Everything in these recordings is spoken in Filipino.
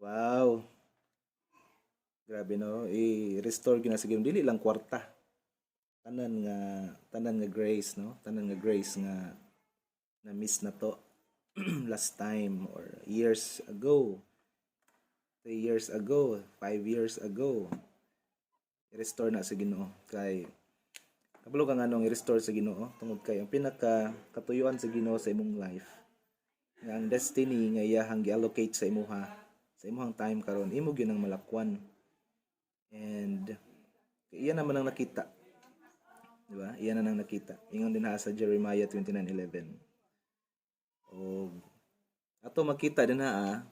Wow, grabe no. I-restore gyud na sige dili lang kwarta. Tanan nga grace no. Tanan nga grace nga na miss na to last time or years ago, 3 years ago, 5 years ago. I-restore na sa Ginoo kay kabalo ka nga nung i-restore sa Ginoo tungod kay ang pinaka katuyuan sa Ginoo sa imong life nga ang destiny nga iyahang gi-allocate sa imuha sa imong time karon imo gyud ang malakwan. And iyan naman ang nakita, di ba? Iyan na nang nakita. Ingon din ha sa Jeremiah 29:11. O ato makita din ha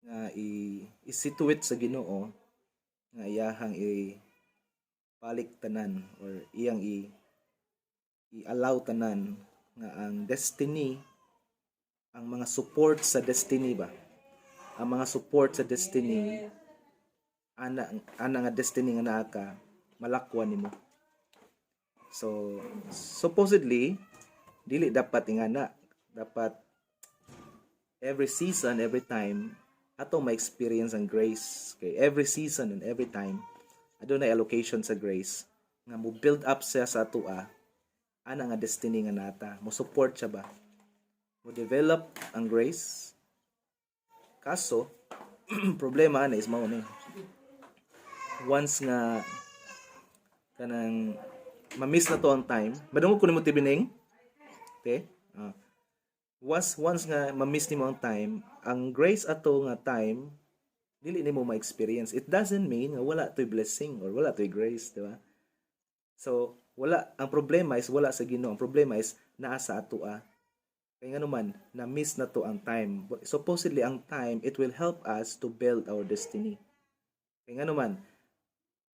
nga i-situate sa Ginoo nga iyahang balik tanan or iyang i-allow tanan nga ang destiny, ang mga support sa destiny ba, ang mga support sa destiny ana nga destiny nga naa ka malakwan nimo. So supposedly dili dapat ingana, dapat every season, every time ato ma-experience ang grace. Okay, every season and every time adunay allocation sa grace nga mo build up siya sa atoa ana nga destiny nga nata, mo support siya ba, mo develop ang grace. Kaso problema na is mao ni once nga kanang ma-miss na to ang time, madungog ko nimo tibining, okay? Once nga ma-miss nimo ang time, ang grace ato nga time dili nimo ma-experience. It doesn't mean nga wala to'y blessing or wala to'y grace, di ba? So, wala, ang problema is wala sa Ginoo. Ang problema is naa sa atoa. Kaya nga naman, na-miss na to ang time. Supposedly, ang time, it will help us to build our destiny. Kaya nga naman,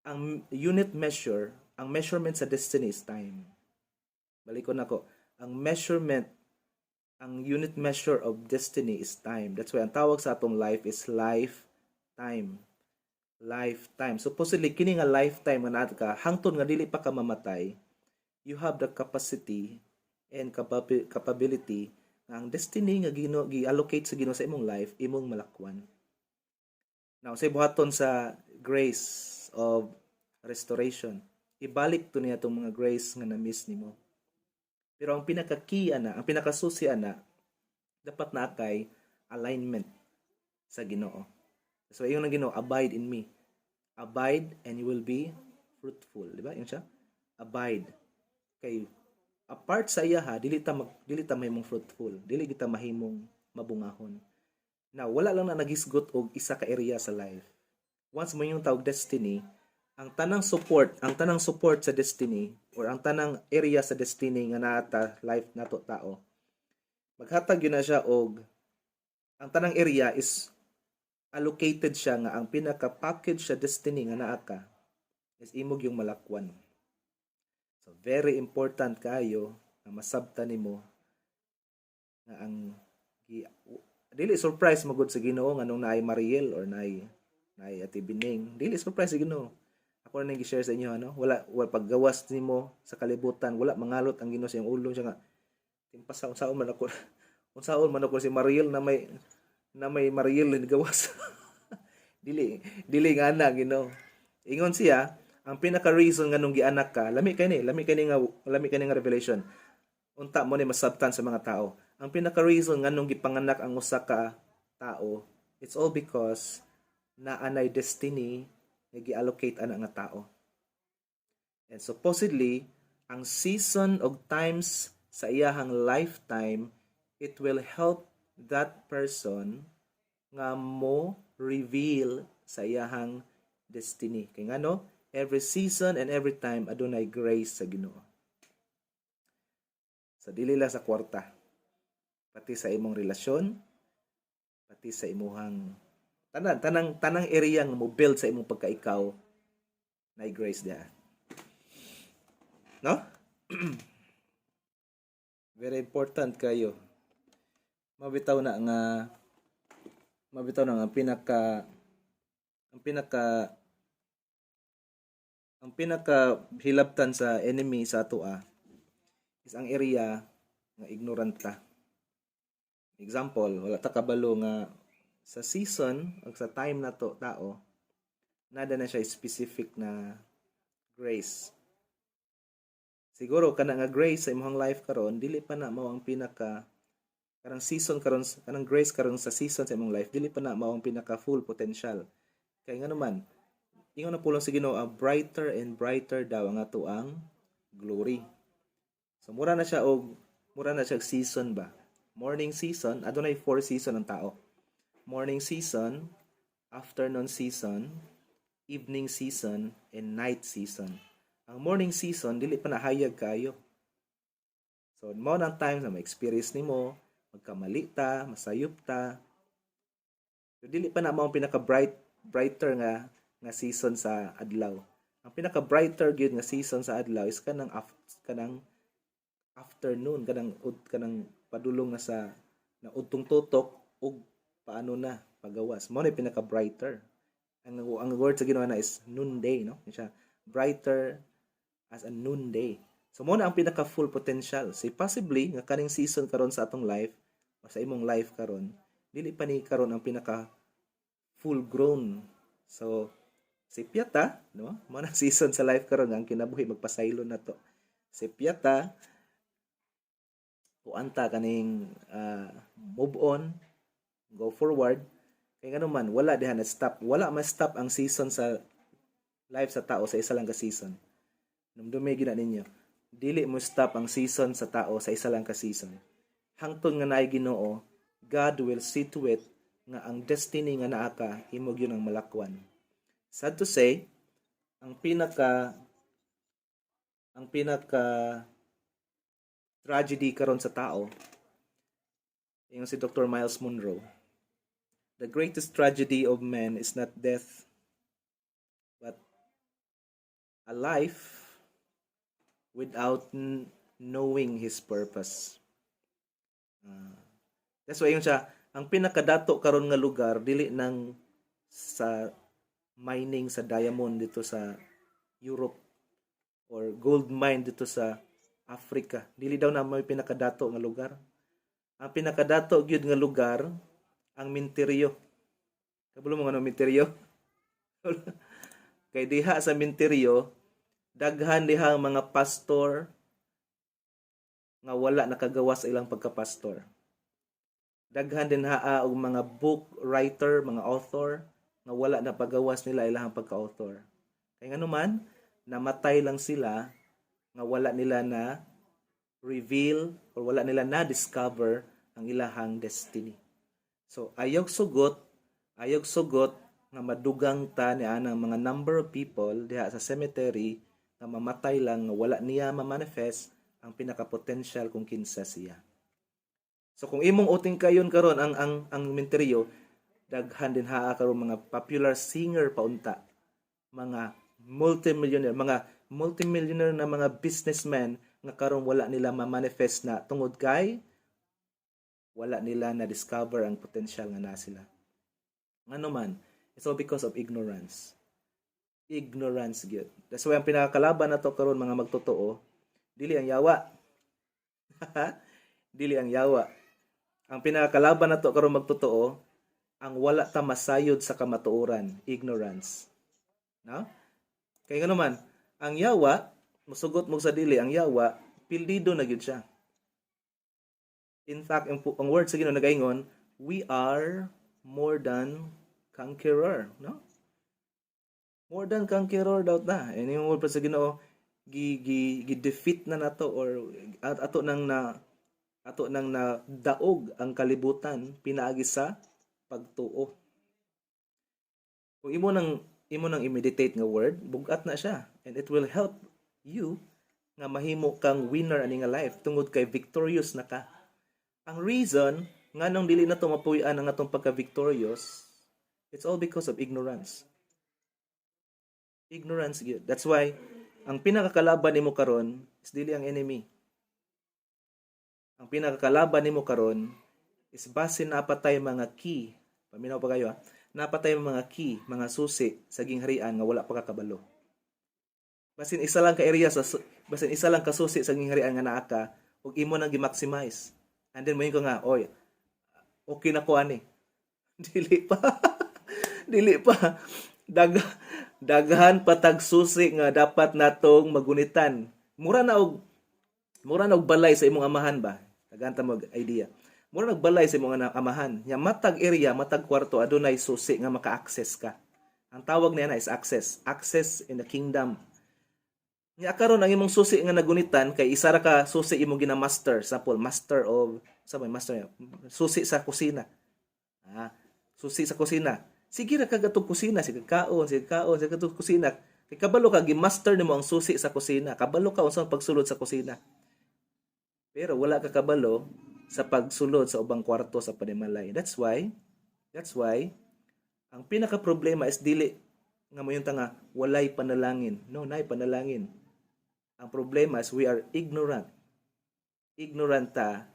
ang unit measure, ang measurement sa destiny is time. Balik ko na ko. Ang measurement, ang unit measure of destiny is time. That's why ang tawag sa atong life is lifetime. Lifetime. Supposedly, kini nga lifetime nga naat ka, hangtod nga dili pa ka mamatay, you have the capacity and capability nga ang destiny nga gi-allocate sa Ginoo sa imong life, imong malakwan. Now, sa buhaton sa grace of restoration, ibalik to niya itong mga grace nga na-miss nimo. Pero ang pinaka-key ana, ang pinakasusi ana, dapat na kay alignment sa Ginoo. So, yung nang Ginoo, abide in me. Abide and you will be fruitful. Di ba? Yung siya? Abide. Kay, apart sa iya ha, dili ta mahimong fruitful. Dili kita mahimong mabungahon. Now, wala lang na nagisgot og isa ka area sa life. Once mo yung tawag destiny, ang tanang support sa destiny or ang tanang area sa destiny nga naata life nato tao, maghatag yun na siya og ang tanang area is allocated siya nga ang pinaka-package sa destiny nga naa ka is imog yung malakwan. So very important kayo na masabtan nimo nga ang dili surprise magud sa Ginoo nga nung naay Mariel or naay Ate Bining. Dili surprise sa Ginoo. Ako na nang gi-share sa inyo ano, wala paggawas nimo sa kalibutan, wala mangalot ang Ginoo sa iyong ulo siya nga timpasa unsaon man ako unsaon man ako si Mariel na may Mariel ni gawas. dili nga ana Ginoo. Ingon siya, ang pinaka reason nga nung gianak ka, lami kay ni nga revelation. Unta mo ni masabtan sa mga tao. Ang pinaka reason nga nung gipanganak ang usa ka tao, it's all because na anay destiny nga gi-allocate ana nga tao. And supposedly, ang season of times sa iyahang lifetime, it will help that person nga mo reveal sa iyahang destiny. Kaya nga no, every season and every time adunay grace sa Ginoo. So dili lang sa kwarta, pati sa imong relasyon, pati sa imuhang tanang area nga mo build sa imong pagkaikaw na grace dia. No? Very important kayo. Mabitaw na nga ang pinaka hilabtan sa enemy sa atoa is ang area nga ignorant ta. Example, wala ta kabalo nga sa season o sa time na to tao, nada na siya specific na grace. Siguro kana nga grace sa imong life karon dili pa na mao ang pinaka kanang season karon kanang grace karon sa season sa imong life dili pa na mao ang pinaka full potential. Kay nga naman ingon na pulong sa Ginoo, brighter and brighter daw ang ato ang glory. So mura na siya season ba. Morning season, adunay 4 season ang tao. Morning season, afternoon season, evening season, and night season. Ang morning season dili pa nahayag kayo. So mao nang time na ma-experience nimo, magkamali ta, masayop ta. So dili pa na mao pinaka brighter nga season sa adlaw. Ang pinaka brighter gyud nga season sa adlaw is kanang afternoon, kanang padulong na sa na udtong tutok ug paano na pagawas. Mao na pinaka brighter. Ang word sa Ginoo na is noonday, no? Siya brighter as a noonday. So mo na ang pinaka full potential. So possibly nga kaning season karon sa atong life o sa imong life karon, dili pa ni karon ang pinaka full grown. So si Piata, no? Mo na season sa life karon ang kinabuhi magpasaylon na to. Si Piata puanta kaning move on, go forward. Kaya nga naman, wala diha na stop. Wala ma-stop ang season sa life sa tao sa isa lang ka season. Namdumi gina ninyo. Dili mo stop ang season sa tao sa isa lang ka season. Hangtod nga naay Ginoo, God will see to it nga ang destiny nga naa ka himog yun ang malakwan. Sad to say, ang pinaka tragedy karon sa tao, yung si Dr. Miles Monroe, the greatest tragedy of man is not death, but a life without knowing his purpose. That's why yung siya, ang pinakadato karon nga lugar, dili nang sa mining sa diamond dito sa Europe or gold mine dito sa Africa. Dili daw na may pinakadato nga lugar. Ang pinakadato gyud nga lugar ang minteryo. Kabalo mo nga minteryo? Kay diha sa minteryo, daghan diha ang mga pastor nga wala nakagawas sa ilang pagkapastor. Daghan din haa og mga book writer, mga author nga wala na pagawas nila ilang pagka-author. Kay nga naman, namatay lang sila nga wala nila na reveal or wala nila na discover ang ilahang destiny. So ayog sugot nga madugang ta ni anang mga number of people diha sa cemetery nga mamatay lang nga wala niya ma-manifest ang pinaka-potential kung kinsa siya. So kung imong uting kayon karon ang menteryo, daghan din haa karon mga popular singer paunta, mga multimillionaire na mga businessmen nga karon wala nila ma-manifest na tungod kay wala nila na discover ang potential nga na sila. Ngano man, it's all because of ignorance. Ignorance gyud. That's why ang pinakakalaban nato karon mga magtotoo, dili ang yawa. Dili ang yawa. Ang pinakakalaban nato karon magtotoo, ang wala ta masayod sa kamatuoran, ignorance. No? Kaya nga naman, ang yawa, musugot mo sa dili, ang yawa, pildido na gyud siya. In fact, ang word sa Ginoo nagaingon, we are more than conqueror, no? More than conqueror daw ta. And yung word pa sa Ginoo, gi-defeat na nato or ato nang na daog ang kalibutan pinaagi sa pagtuo. Kung imo nang i-meditate nga word, bugat na siya and it will help you nga mahimo kang winner ani nga life tungod kay victorious na ka. Ang reason nganong dili na to mapuy-an ang atong pagka-victorious, it's all because of ignorance. Ignorance gyud. That's why ang pinakakalaban nimo karon is dili ang enemy. Ang pinakakalaban nimo karon is basin napatay mga key. Paminaw pa kayo ha. Napatay mga key, mga susi sa gingharian nga wala pa kakabalo. Basin isa lang ka area basin isa lang ka susi sa gingharian nga naa ka ug imo nang gi-maximize. And then moingon ko nga, oy, okay na ko ani. Dili pa. Dili pa. Dag daghan patag susi nga dapat natong magunitan. Mura na og balay sa imong amahan ba? Daghan ta mag idea. Mura nagbalay sa imong amahan. Nya matag area, matag kwarto adunay susi nga maka-access ka. Ang tawag niya na is access. Access in the kingdom. Nya karon ang imong susi nga nagunitan kay isa ra ka susi imong gina-master, sample master of sa may master susi sa kusina. Susi sa kusina. Sige ra kag atong kusina, sige kaon, sige atong kusina. Kay kabalo ka gi-master nimo ang susi sa kusina. Kabalo ka unsa pagsulod sa kusina. Pero wala ka kabalo sa pagsulod sa ubang kwarto sa panimalay. That's why ang pinaka problema is dili nga mo yung tanga walay panalangin. No, nay panalangin. Ang problema is we are ignorant. Ignorant ta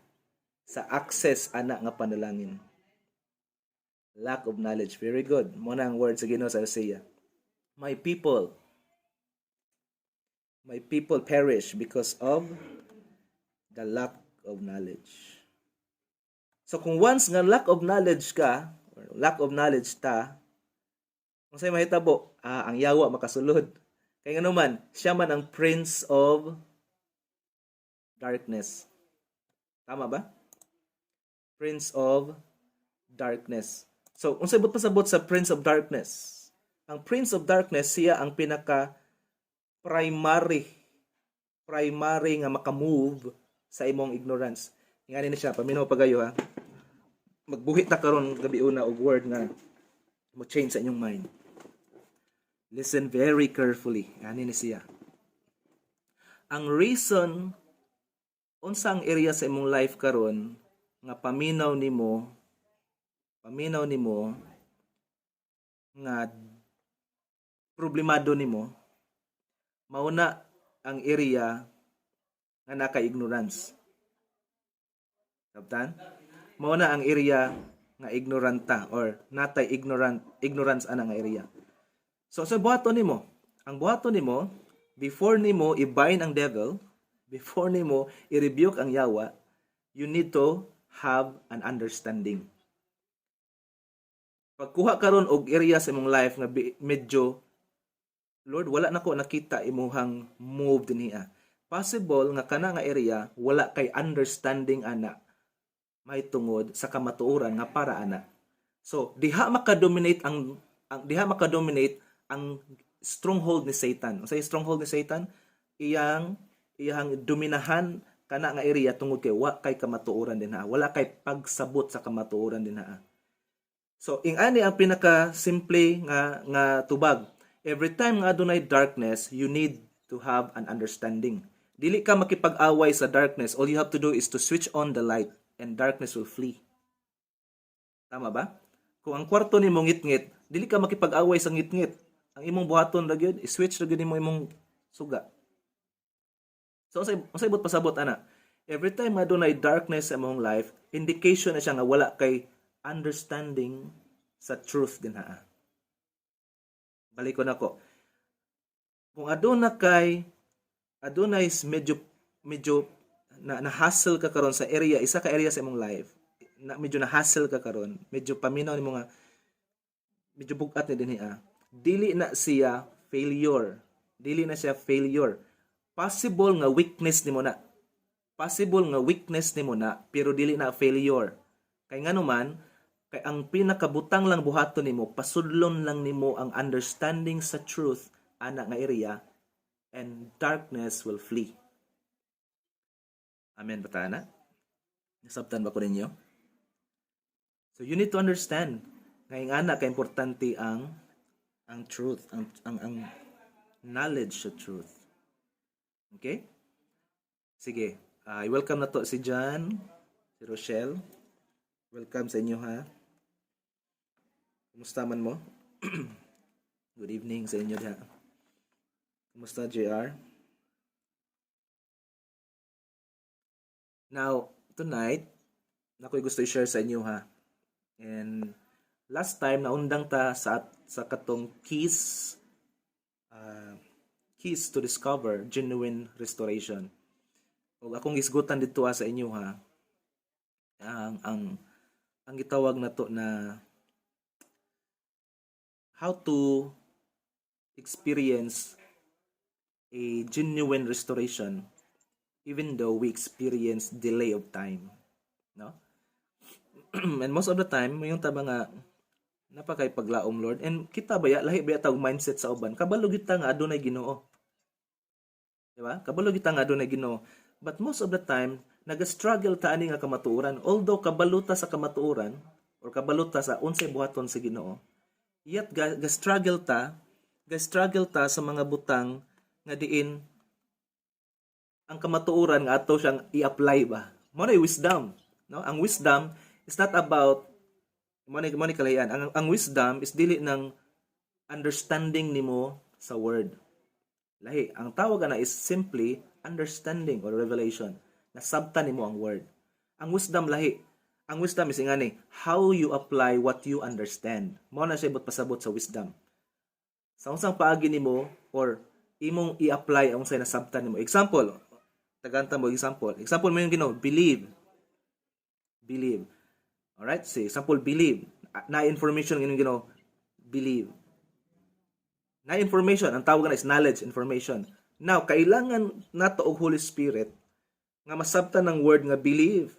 sa access ana nga panalangin. Lack of knowledge. Very good. Mo na ang word sa Ginoo sa Isaiah. My people perish because of the lack of knowledge. So kung once nga lack of knowledge ka, or lack of knowledge ta, kung sa'yo mahitabo, ang yawa makasulod. Kaya nga naman, siya man ang prince of darkness. Tama ba? Prince of darkness. So, kung sabot pasabot sa prince of darkness, ang prince of darkness, siya ang pinaka primary nga makamove sa imong ignorance. Ingani ni siya, paminaw pagayo ha. Magbuhit ta karon gabi una og word nga mo change sa inyong mind. Listen very carefully. Ingani ni siya. Ang reason unsa ang area sa imong life karon nga paminaw nimo nga problemado nimo mao na ang area nga naka-ignorance. Sabtan? Mao na ang area nga ignoranta or natay ignorance ana nga area. So sa buhaton nimo, ang buhaton nimo before nimo i-bind ang devil, before nimo i-rebuke ang yawa, you need to have an understanding. Pagkuha karon og area sa imong life nga medyo Lord, wala nako nakita imuhang move dinhiya. Possible nga kana nga area wala kay understanding ana may tungod sa kamatuoran nga para ana. So diha maka-dominate ang stronghold ni Satan. Unsay stronghold ni Satan? Iyang dominahan kana nga area tungod kay wa kay kamatuoran dinha. Wala kay pagsabot sa kamatuoran dinha. So ingani ang pinaka simple nga tubag. Every time nga adunay darkness, you need to have an understanding. Dili ka makipag-away sa darkness. All you have to do is to switch on the light and darkness will flee. Tama ba? Kung ang kwarto nimo ngit-ngit, dili ka makipag-away sa ngit-ngit. Ang imong buhaton ra gyud, i-switch ra gyud nimo imong suga. So unsay but pasabot ana? Every time nga adunay darkness sa imong life, indication na siya nga wala kay understanding sa truth dinha. Balik ko nako. Kung adunay medyo na-hassle ka karon sa area, isa ka area sa imong life, medyo na-hassle ka karon, medyo paminaw nimo nga medyo bugat ni dinhi dili na siya failure. Dili na siya failure. Possible nga weakness nimo na. Pero dili na failure. Kay nganuman, kay ang pinakabutang lang buhaton nimo, pasudlon lang nimo ang understanding sa truth ana nga area and darkness will flee. Amen ba tana? Nasabtan ba ko ninyo? So you need to understand kay ana ka importante ang truth, ang knowledge sa truth. Okay? Sige. I-welcome na to si John, si Rochelle. Welcome sa inyo ha. Kumusta man mo? Good evening sa inyo ha. Kumusta JR? Now, tonight, ako'y gusto i-share sa inyo ha. And last time naundang ta sa katong keys to discover genuine restoration. O akong isgutan dito sa inyo ha. Ang gitawag na to na how to experience a genuine restoration even though we experience delay of time, no? And most of the time yung taba nga napakay paglaom Lord, and kita baya lahi baya tawag mindset sa uban kabalo kita nga adunay Ginoo, di ba? Kabalo kita nga adunay Ginoo, but most of the time naga-struggle ta ani nga kamatuoran, although kabaluta sa kamatuoran or kabaluta sa unsay buhaton sa Ginoo, yet ga-struggle ta sa mga butang nga diin ang kamatuoran nga ato siyang i-apply ba. Mo na wisdom, no? Ang wisdom is not about mo ni kalayan. Ang wisdom is dili ng understanding nimo sa word. Lahi, ang tawag na is simply understanding or revelation. Nasabtan nimo ang word. Ang wisdom lahi. Ang wisdom is ingani how you apply what you understand. Mo na siya pasabot sa wisdom. Sa unsang paagi nimo or imong i-apply ang unsay nasabtan nimo. Example, tagantang mo example. Example mo yung Ginoo, believe. Believe. Alright? Say, example, believe. Na information yung Ginoo, believe. Na information, ang tawag na is knowledge, information. Now, kailangan nato og Holy Spirit nga masabtan ng word nga believe.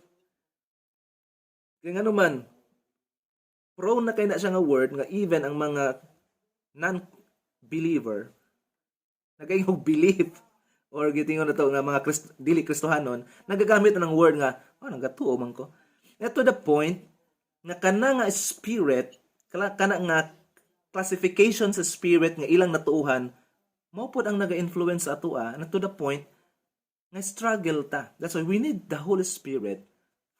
Kaya nga naman, prone na kay na siya nga word nga even ang mga non-believer nagayong believe or gitingon na to nga mga dili Kristohanon nagagamit na ng word nga nagatuo man ko. And to the point nga kana nga spirit, kana nga classification sa spirit nga ilang natuuhan, mao pod ang naga-influence sa atoa, na to the point nga struggle ta. That's why we need the Holy Spirit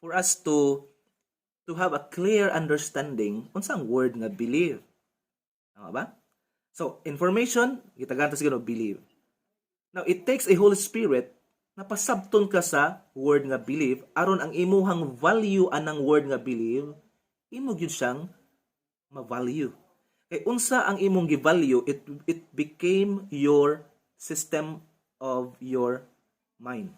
for us to have a clear understanding unsang word nga believe. Tama ba? So, information, gitagantos gano believe. Now, it takes a Holy Spirit na pasabton ka sa word nga believe aron ang imuhang value anang word nga believe imo gyud siyang ma-value. Kay unsa ang imong gi-value, it became your system of your mind.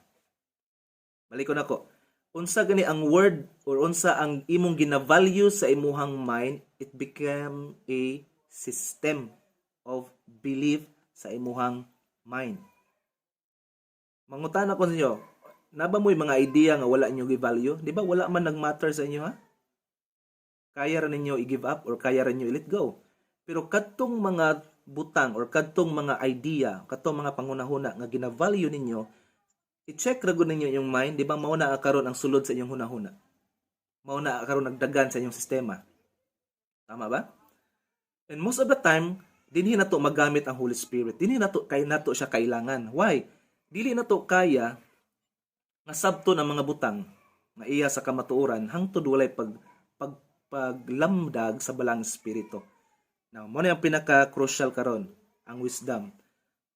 Balikon ako. Unsa gani ang word or unsa ang imong gina-value sa imuhang mind, it became a system of belief sa imuhang mind. Mangutan ako sa inyo, naba mo'y mga idea nga wala nyo gi-value? Di ba wala man nag-matter sa inyo ha? Kaya rin ninyo i-give up or kaya rin nyo i-let go. Pero kadtong mga butang or kadtong mga idea, kadtong mga pangunahuna nga gina-value ninyo, i-check ra gud ninyo yung mind, di ba mauna karon ang sulod sa inyong hunahuna. Mauna karon nagdagan sa inyong sistema. Tama ba? And most of the time, dinhi nato magamit ang Holy Spirit. Dinhi nato siya kailangan. Why? Dili na to kaya nga sabton ang mga butang nga iya sa kamatuoran hangtod walay paglamdag sa balang espiritu. Now, mo na yung pinaka-crucial karon, ang wisdom.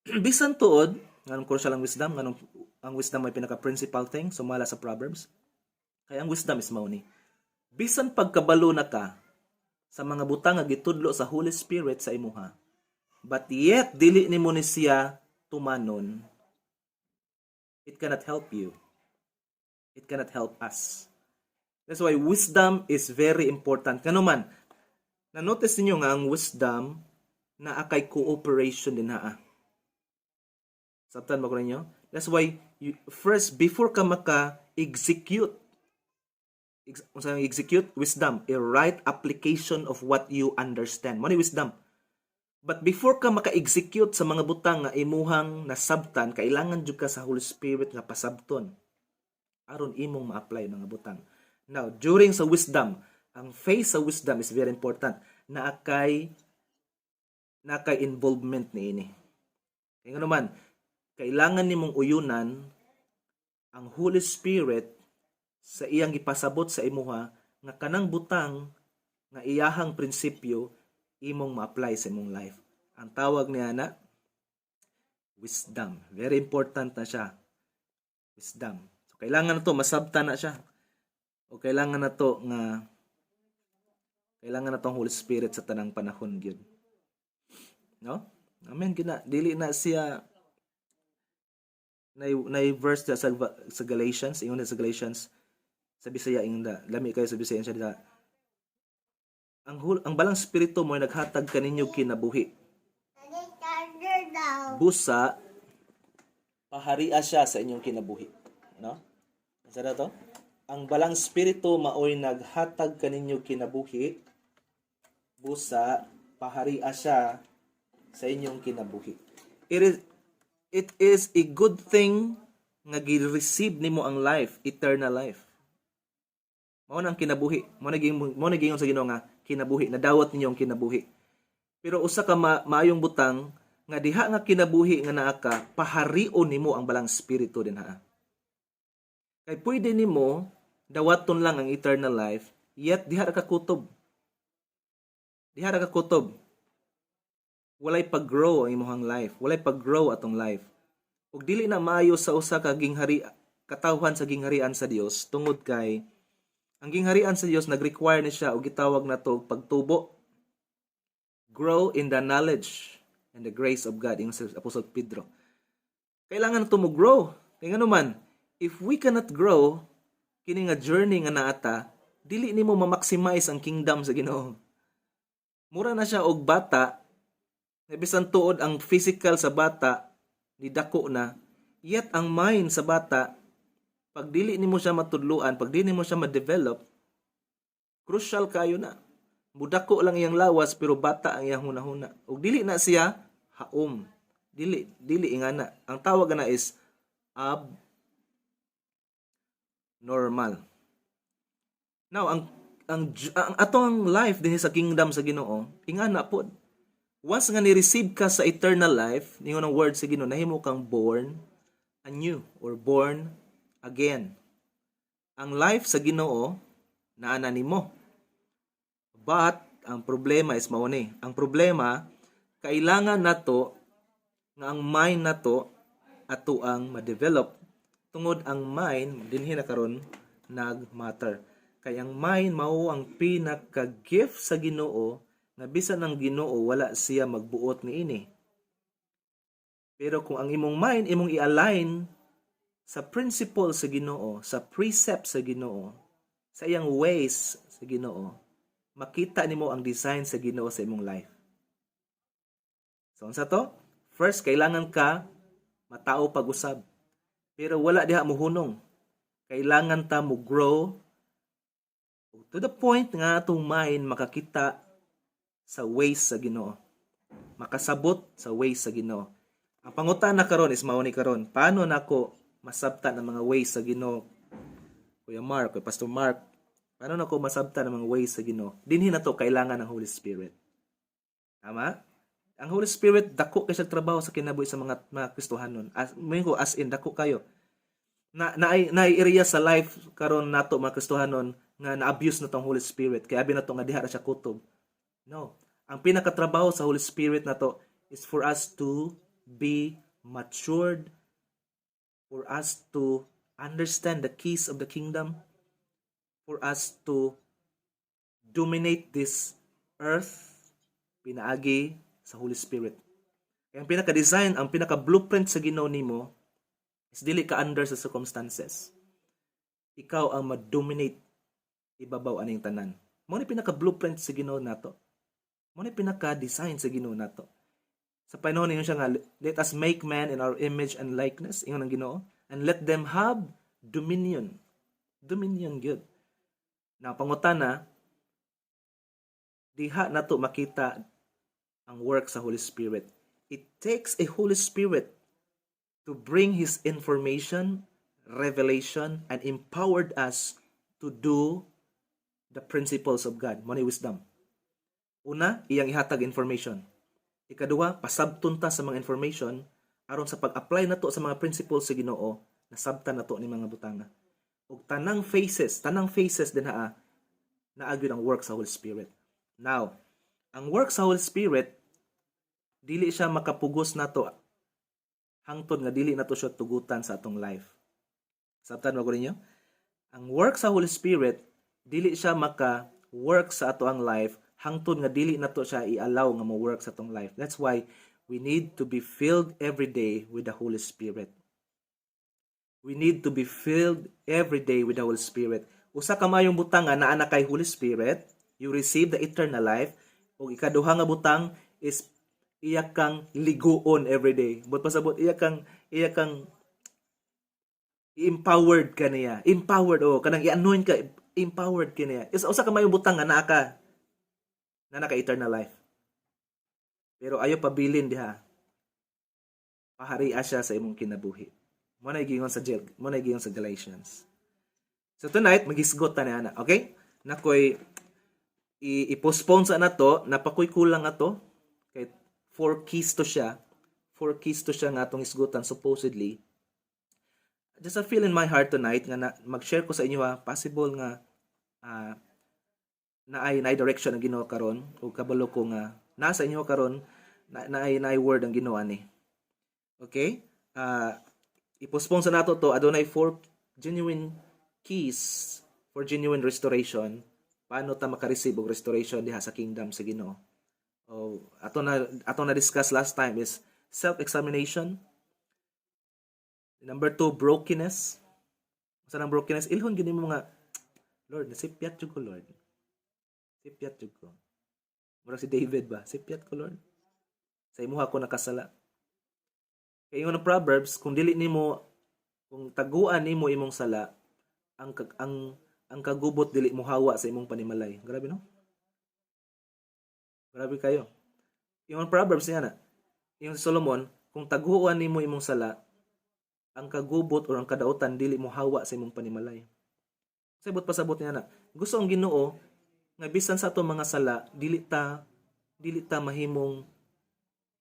Bisan tuod, nganong crucial ang wisdom, nganong ang wisdom ay pinaka-principal thing, sumala sa Proverbs. Kaya ang wisdom is mao ni. Bisan pagkabalo na ka sa mga butang nga gitudlo sa Holy Spirit sa imuha, but yet dili nimo ni siya tumanon, it cannot help you. It cannot help us. That's why wisdom is very important. Kano man, na-notice niyo nga ang wisdom na akay cooperation din ha. Sabtan ba ko ninyo? That's why first, before ka maka-execute, wisdom, a right application of what you understand. Mo ni wisdom. But before ka maka-execute sa mga butang nga imuhang nasabtan, kailangan jud ka sa Holy Spirit nga pasabton aron imong ma-apply mga butang. Now, during sa wisdom, ang phase sa wisdom is very important. Na kay involvement niini. Kaya naman, kailangan nimong uyunan ang Holy Spirit sa iyang gipasabot sa imuha nga kanang butang nga iyahang prinsipyo imong ma-apply sa imong life. Ang tawag niya na wisdom. Very important na siya. Wisdom. So, kailangan na to masabtan na siya. O kailangan na to nga tong Holy Spirit sa tanang panahon gyud. No? Amen gina. Dili na siya na verse sa Galatians, ingon sa Galatians sa Bisaya ingon da. Lami kayo sa Bisaya siya ang balang spirito mo ay naghatag kaninyo kinabuhi. Busa paharia siya sa inyong kinabuhi, no? Sa to? Ang balang spirito maoy naghatag kaninyo kinabuhi. Busa paharia siya sa inyong kinabuhi. It is a good thing nga gi-receive nimo ang life, eternal life. Mao nang kinabuhi. Mo naging sa Ginoo nga kinabuhi, nadawat ninyo ang kinabuhi. Pero usa ka maayong butang nga diha nga kinabuhi nga naa ka, paharion nimo ang balang spirito dinha. Kay pwede nimo dawaton lang ang eternal life, yet diha ra ka kutob. Diha ra ka kutob. Walay pag-grow ang imong life, walay pag-grow atong life. Ug dili na maayo sa usa ka ginghari katawhan sa gingharian sa Dios tungod kay ang gingharian sa Dios nag-require ni siya og gitawag nato pagtubo. Grow in the knowledge and the grace of God, ingon sa Apostle Pedro. Kailangan nato mo grow. Kay ngano man, if we cannot grow kini nga journey nga naata, dili nimo ma-maximize ang kingdom sa Ginoo. Mura na siya og bata, bisan tuod ang physical sa bata ni dako na, yet ang mind sa bata pag dili nimo siya matudluan, pag dili nimo siya ma-develop, crucial kayo na. Mudako lang iyang lawas pero bata ang iyang hunahuna. Ug dili na siya haom. Dili ingana. Ang tawag na is abnormal. Now, ang atong life dinhi sa kingdom sa Ginoo, ingana pod. Once nga ni-receive ka sa eternal life, ningon ang word sa Ginoo, nahimo kang born anew or born again. Ang life sa Ginoo naa na nimo. But ang problema is mao ni. Ang problema kailangan nato nga ang mind nato ato ang ma-develop. Tungod ang mind dinhi na karon nag-matter. Kay ang mind mao ang pinaka-gift sa Ginoo nga bisan ang Ginoo wala siya magbuot niini. Pero kung ang imong mind imong i-align sa principle sa Ginoo, sa precept sa Ginoo, sa iyang ways sa Ginoo, makita nimo ang design sa Ginoo sa imong life. So unsa to? First, kailangan ka matao pag-usab. Pero wala diha mohunong. Kailangan ta mo grow to the point nga atong mind makakita sa ways sa Ginoo. Makasabot sa ways sa Ginoo. Ang pangutana karon is mao ni karon, paano nako masabtan ang mga ways sa Ginoo? Kuya Mark, Kuya Pastor Mark, paano nako masabtan ang mga ways sa Ginoo? Dinhi na to kailangan ng Holy Spirit. Tama? Ang Holy Spirit dako kay sa trabaho sa kinabuhi sa mga Kristohanon. As in dako kayo. Na area sa life karon nato mga Kristohanon nga na-abuse na tong Holy Spirit kay abi na to nga diha ra siya kutob. No. Ang pinakatrabaho sa Holy Spirit na to is for us to be matured, for us to understand the keys of the kingdom, for us to dominate this earth, pinaagi sa Holy Spirit. Kaya ang pinaka-design, ang pinaka-blueprint sa Ginoo nimo is dili ka under sa circumstances. Ikaw ang ma-dominate ibabaw aning tanan. Mo ni pinaka-blueprint sa Ginoo nato. Mo ni pinaka-design sa Ginoo nato. Sa panahon ninyo siya nga, let us make man in our image and likeness, ingon ang Ginoo, and let them have dominion. Dominion good. Na pangutana, diha nato makita ang work sa Holy Spirit. It takes a Holy Spirit to bring His information, revelation, and empowered us to do the principles of God. Mo ni wisdom. Una, iyang ihatag information. Ikaduha, pasabton ta sa mga information aron sa pag-apply nato sa mga principles sa Ginoo, nasabtan nato ni mga butanga. Ug tanang phases din naagyo ang work sa Holy Spirit. Now, ang work sa Holy Spirit dili siya makapugos nato hangtod nga dili nato siya tugutan sa atong life. Sabtan mo ko ninyo? Ang work sa Holy Spirit dili siya maka-work sa ato ang life hangtod nga dili nato siya i-allow nga mo-work sa atong life. That's why we need to be filled every day with the Holy Spirit. We need to be filled every day with the Holy Spirit. Usa ka mayong butang nga naa na kay Holy Spirit, you receive the eternal life. Ug ikaduha nga butang is iya kang liguon every day. But pasabot iya kang empowered ka niya. Empowered kanang i-anoint ka, empowered ka niya. Is usa ka may butang nga naa ka na naka eternal life. Pero ayo pabilin diha. Paharia siya sa imong kinabuhi. Mo na giingon sa Galatians. So tonight magisgot ta niana, okay? Nakoy i-postpone sa nato, napakoy kulang ato kay 4 keys to siya. 4 keys to siya nga atong isgutan supposedly. Just a feel in my heart tonight nga mag-share ko sa inyo possible nga na ay direction ang Ginoo karon o kabalo ko nga nasa inyo karon na ay word ang Ginoo ani. Okay? I-postpone sa nato to adunay 4 genuine keys for genuine restoration. Paano ta maka-receive og restoration diha sa kingdom sa Ginoo? Ato na discuss last time is self-examination. Number 2, brokenness. Sa nang brokenness, ilhon gini mo nga, Lord, nasipyat jud ko, Lord. Sipyat jud ko. Mura si David ba? Sipyat ko, Lord. Sa imuha ko nakasala. Kaya yung Proverbs, kung dili nimo, kung taguan nimo imong sala, ang kagubot dili mo hawa sa imong panimalay. Grabe no? Grabe kayo. Yung Proverbs niya na, yung Solomon, kung taguan nimo imong sala, ang kagubot o ang kadautan dili mo hawa sa imong panimalay. Sabot pasabot niya na, gusto ang Ginoo nga bisan sa ato mga sala dili ta mahimong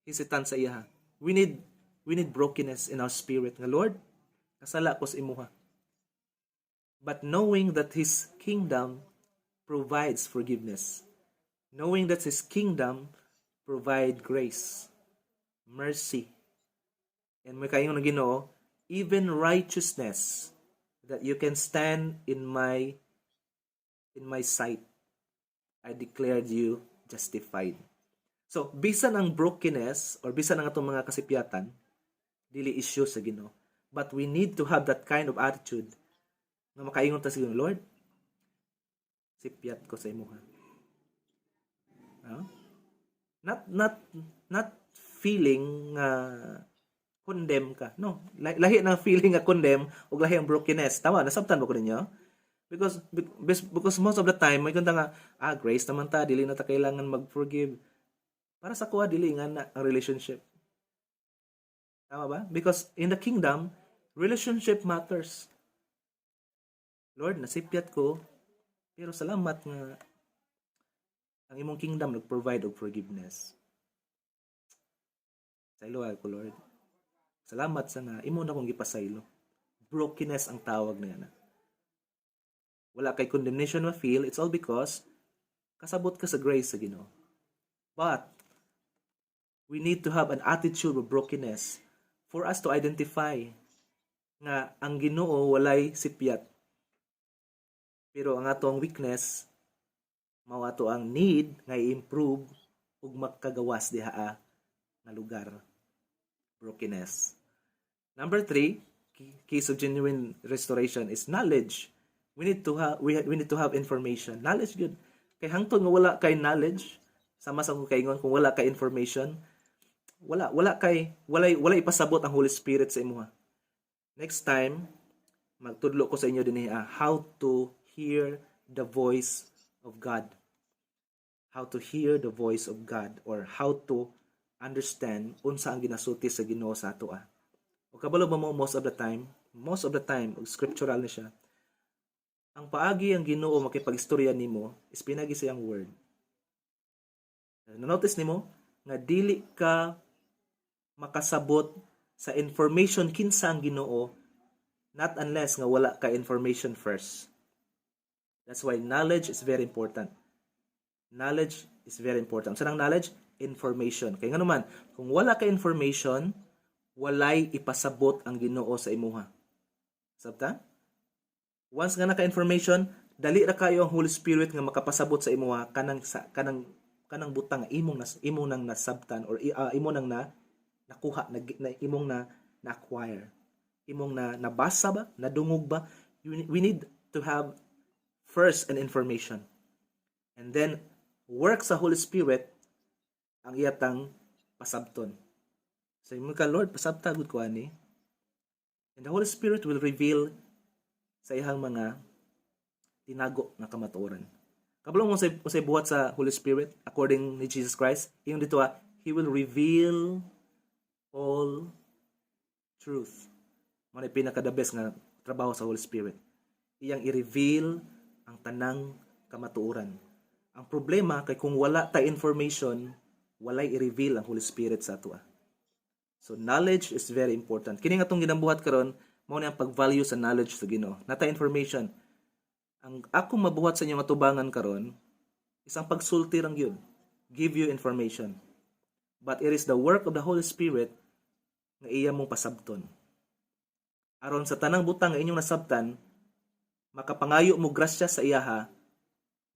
hisitan sa iya. We need brokenness in our spirit. Nga Lord, kasala ko sa imuha. But knowing that His kingdom provides forgiveness. Knowing that His kingdom provide grace, mercy. And may kaingon ng Ginoo, even righteousness, that you can stand in my sight. I declared you justified. So, bisan ang brokenness or bisan ang atong mga kasipyatan, dili issue sa Ginoo. But we need to have that kind of attitude na makaingon ta sa Ginoo, Lord, sipyat ko sa imuha. Not feeling condemn ka. No, lahi ng feeling nga condemn o lahi ang brokenness. Tama, nasabtan ba ko ninyo? Because most of the time may kanta nga grace naman ta, dili na ta kailangan mag-forgive. Para sa kuha dili nga na ang relationship. Tama ba? Because in the kingdom, relationship matters. Lord, nasipyat ko, pero salamat nga ang imong kingdom nag-provide og forgiveness. Saylo ko, Lord. Salamat sa nga imo na kong gipasaylo. Brokenness ang tawag na. Wala kay condemnation ma feel, it's all because kasabot ka sa grace sa Ginoo. But we need to have an attitude of brokenness for us to identify nga ang Ginoo walay sipyat. Pero ang atong weakness mao ato ang need nga i-improve ug makagawas diha nga lugar. Brokenness. Number 3, keys of genuine restoration is knowledge. We need to have information. Knowledge good. Kay hangtod nga wala kay knowledge, sama sa kaingon kung wala kay information, wala ipasabot ang Holy Spirit sa imuha. Next time, magtudlo ko sa inyo dinhi how to hear the voice of God. How to hear the voice of God or how to understand unsa ang ginasulti sa Ginoo sa ato. O kabalo ba mo most of the time, scriptural ni siya. Ang paagi ang Ginoo makipag-istorya nimo is pinagi siyang word. Na-notice nimo nga dili ka makasabot sa information kinsa ang Ginoo not unless nga wala ka information first. That's why knowledge is very important. Knowledge is very important. Saan ang knowledge? Information. Kaya nga naman, kung wala ka information, walay ipasabot ang Ginoo sa imuha. Sabta? Once nga naka-information, dali ra kayo ang Holy Spirit nga makapasabot sa imuha kanang butang imong nang nasabtan or imong nang nakuha imong na-acquire. Imong nabasa ba, nadungog ba? We need to have first an information. And then work sa Holy Spirit ang iyatang pasabton. So mo ka, Lord, pasabta gud ko ani. And the Holy Spirit will reveal sa iyang mga tinago na kamatuoran. Kabalo mo say buhat sa Holy Spirit according ni Jesus Christ, yung dito He will reveal all truth. Mo na pinaka-the best nga trabaho sa Holy Spirit. Iyang i-reveal ang tanang kamatuoran. Ang problema kay kung wala ta information, walay i-reveal ang Holy Spirit sa ato. So knowledge is very important. Kini nga tong ginambuhat karon, mao ni ang pag-value sa knowledge sa Ginoo. Nata information. Ang akong mabuhat sa inyong atubangan karon, isang pagsulti lang yun. Give you information. But it is the work of the Holy Spirit nga iya mong pasabton. Aron sa tanang butang nga inyong nasabtan, makapangayo mo grasya sa iyaha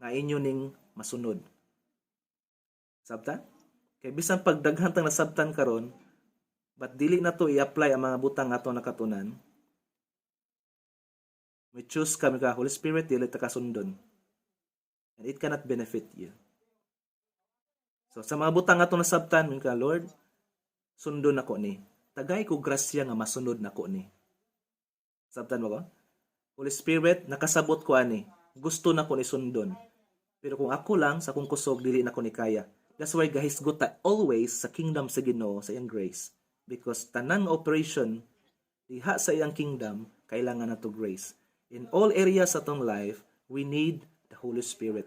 nga inyo ning masunod. Sabta? Kay bisan pagdaghan tang nasabtan karon, but dili na to i-apply ang mga butang ato nakatunan. We choose kami ka Holy Spirit, dili ta kasundon. And it cannot benefit you. So sa mga butang ato nasabtan, mi ka Lord, sundon ako ni. Tagay ko grasya nga masunod nako ni. Sabtan mo ko? Holy Spirit, nakasabot ko ani. Gusto nako ni sundon. Pero kung ako lang sa kung kusog, dili nako ni kaya. That's why guys, go ta always sa kingdom sa Ginoo sa iyang grace. Because tanan operation diha sa iyang kingdom kailangan nato grace. In all areas sa atong life, we need the Holy Spirit.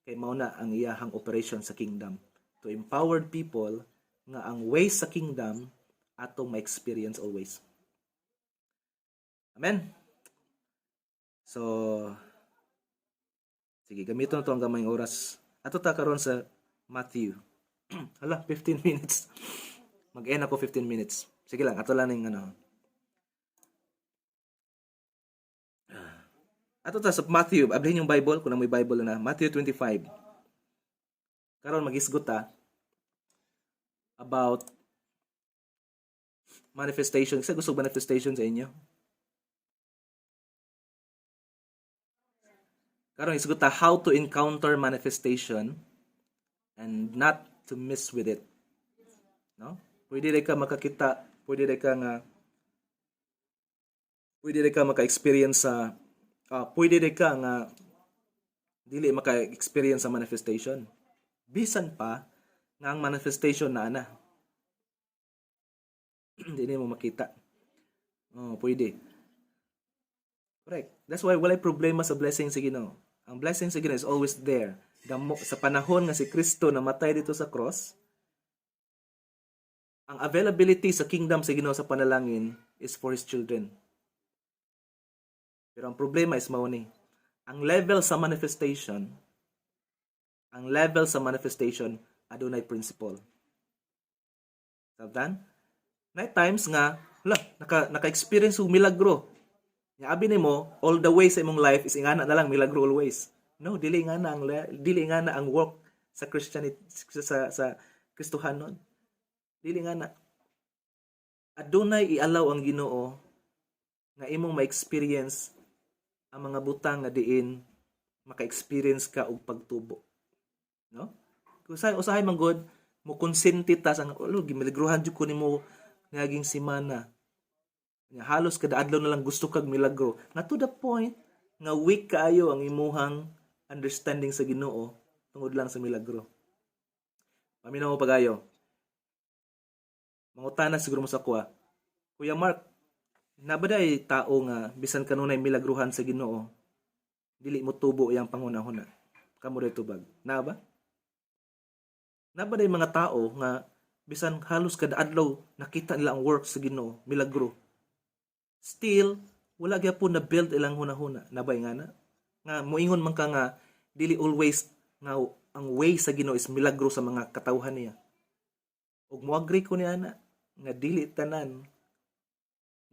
Kay mao na ang iyahang operation sa kingdom to empower people nga ang ways sa kingdom atong ma-experience always. Amen. So sige, gamiton na to ang gamayng oras. Ato ta karon sa Matthew. Hala, 15 minutes. Mag-end ako 15 minutes. Sige lang, ato lang yung ano. Ato ta sa Matthew, ablihin yung Bible, kung na may Bible na. Matthew 25. Karon mag-isgot ta about manifestation. Kasi gusto manifestation sa inyo. Karon isgot ta how to encounter manifestation and not to miss with it. No? Pwede rin ka makakita, pwede rin ka maka-experience sa pwede rin ka nga dili maka-experience sa manifestation. Bisan pa nga ang manifestation na ana. Hindi mo makita. Pwede. Correct. That's why walay problema sa blessing sa Ginoo. Ang blessing sa Ginoo is always there. Sa panahon nga si Kristo namatay dito sa cross, ang availability sa kingdom sa Ginoo sa panalangin is for His children. Pero ang problema is mao ni. Ang level sa manifestation, adunay principle. Sabtan? Night times nga, naka-experience og milagro. Nya abi nimo, all the way sa imong life is ingana na lang milagro always. No, dili nga na ang work sa Christianity sa Kristohanon. Dili nga na. Adunay ialaw ang Ginoo nga imong ma-experience ang mga butang nga diin maka-experience ka og pagtubo. No? Kung usahay man god mo konsente ta sa gimilagruhan jud ko nimo ngaging semana. Nga halos kada adlaw na lang gusto kag milagro. Na to the point nga weak kaayo ang imuhang understanding sa Ginoo tungod lang sa milagro. Paminaw mo pagayo. Mangutana siguro mo sa kuha. Kuya Mark, nabaday tao nga bisan kanunay milagruhan sa Ginoo, dili mo tubo yang pangunahuna. Kamo ray tubag. Na ba? Nabaday mga tao nga bisan halos kada adlaw nakita nila ang work sa Ginoo, milagro. Still wala gyapon na build ilang hunahuna. Nabay nga na? Nga moingon man ka nga dili always nga ang way sa Ginoo is milagro sa mga katawhan niya. Ug moagree ko niya na nga dili tanan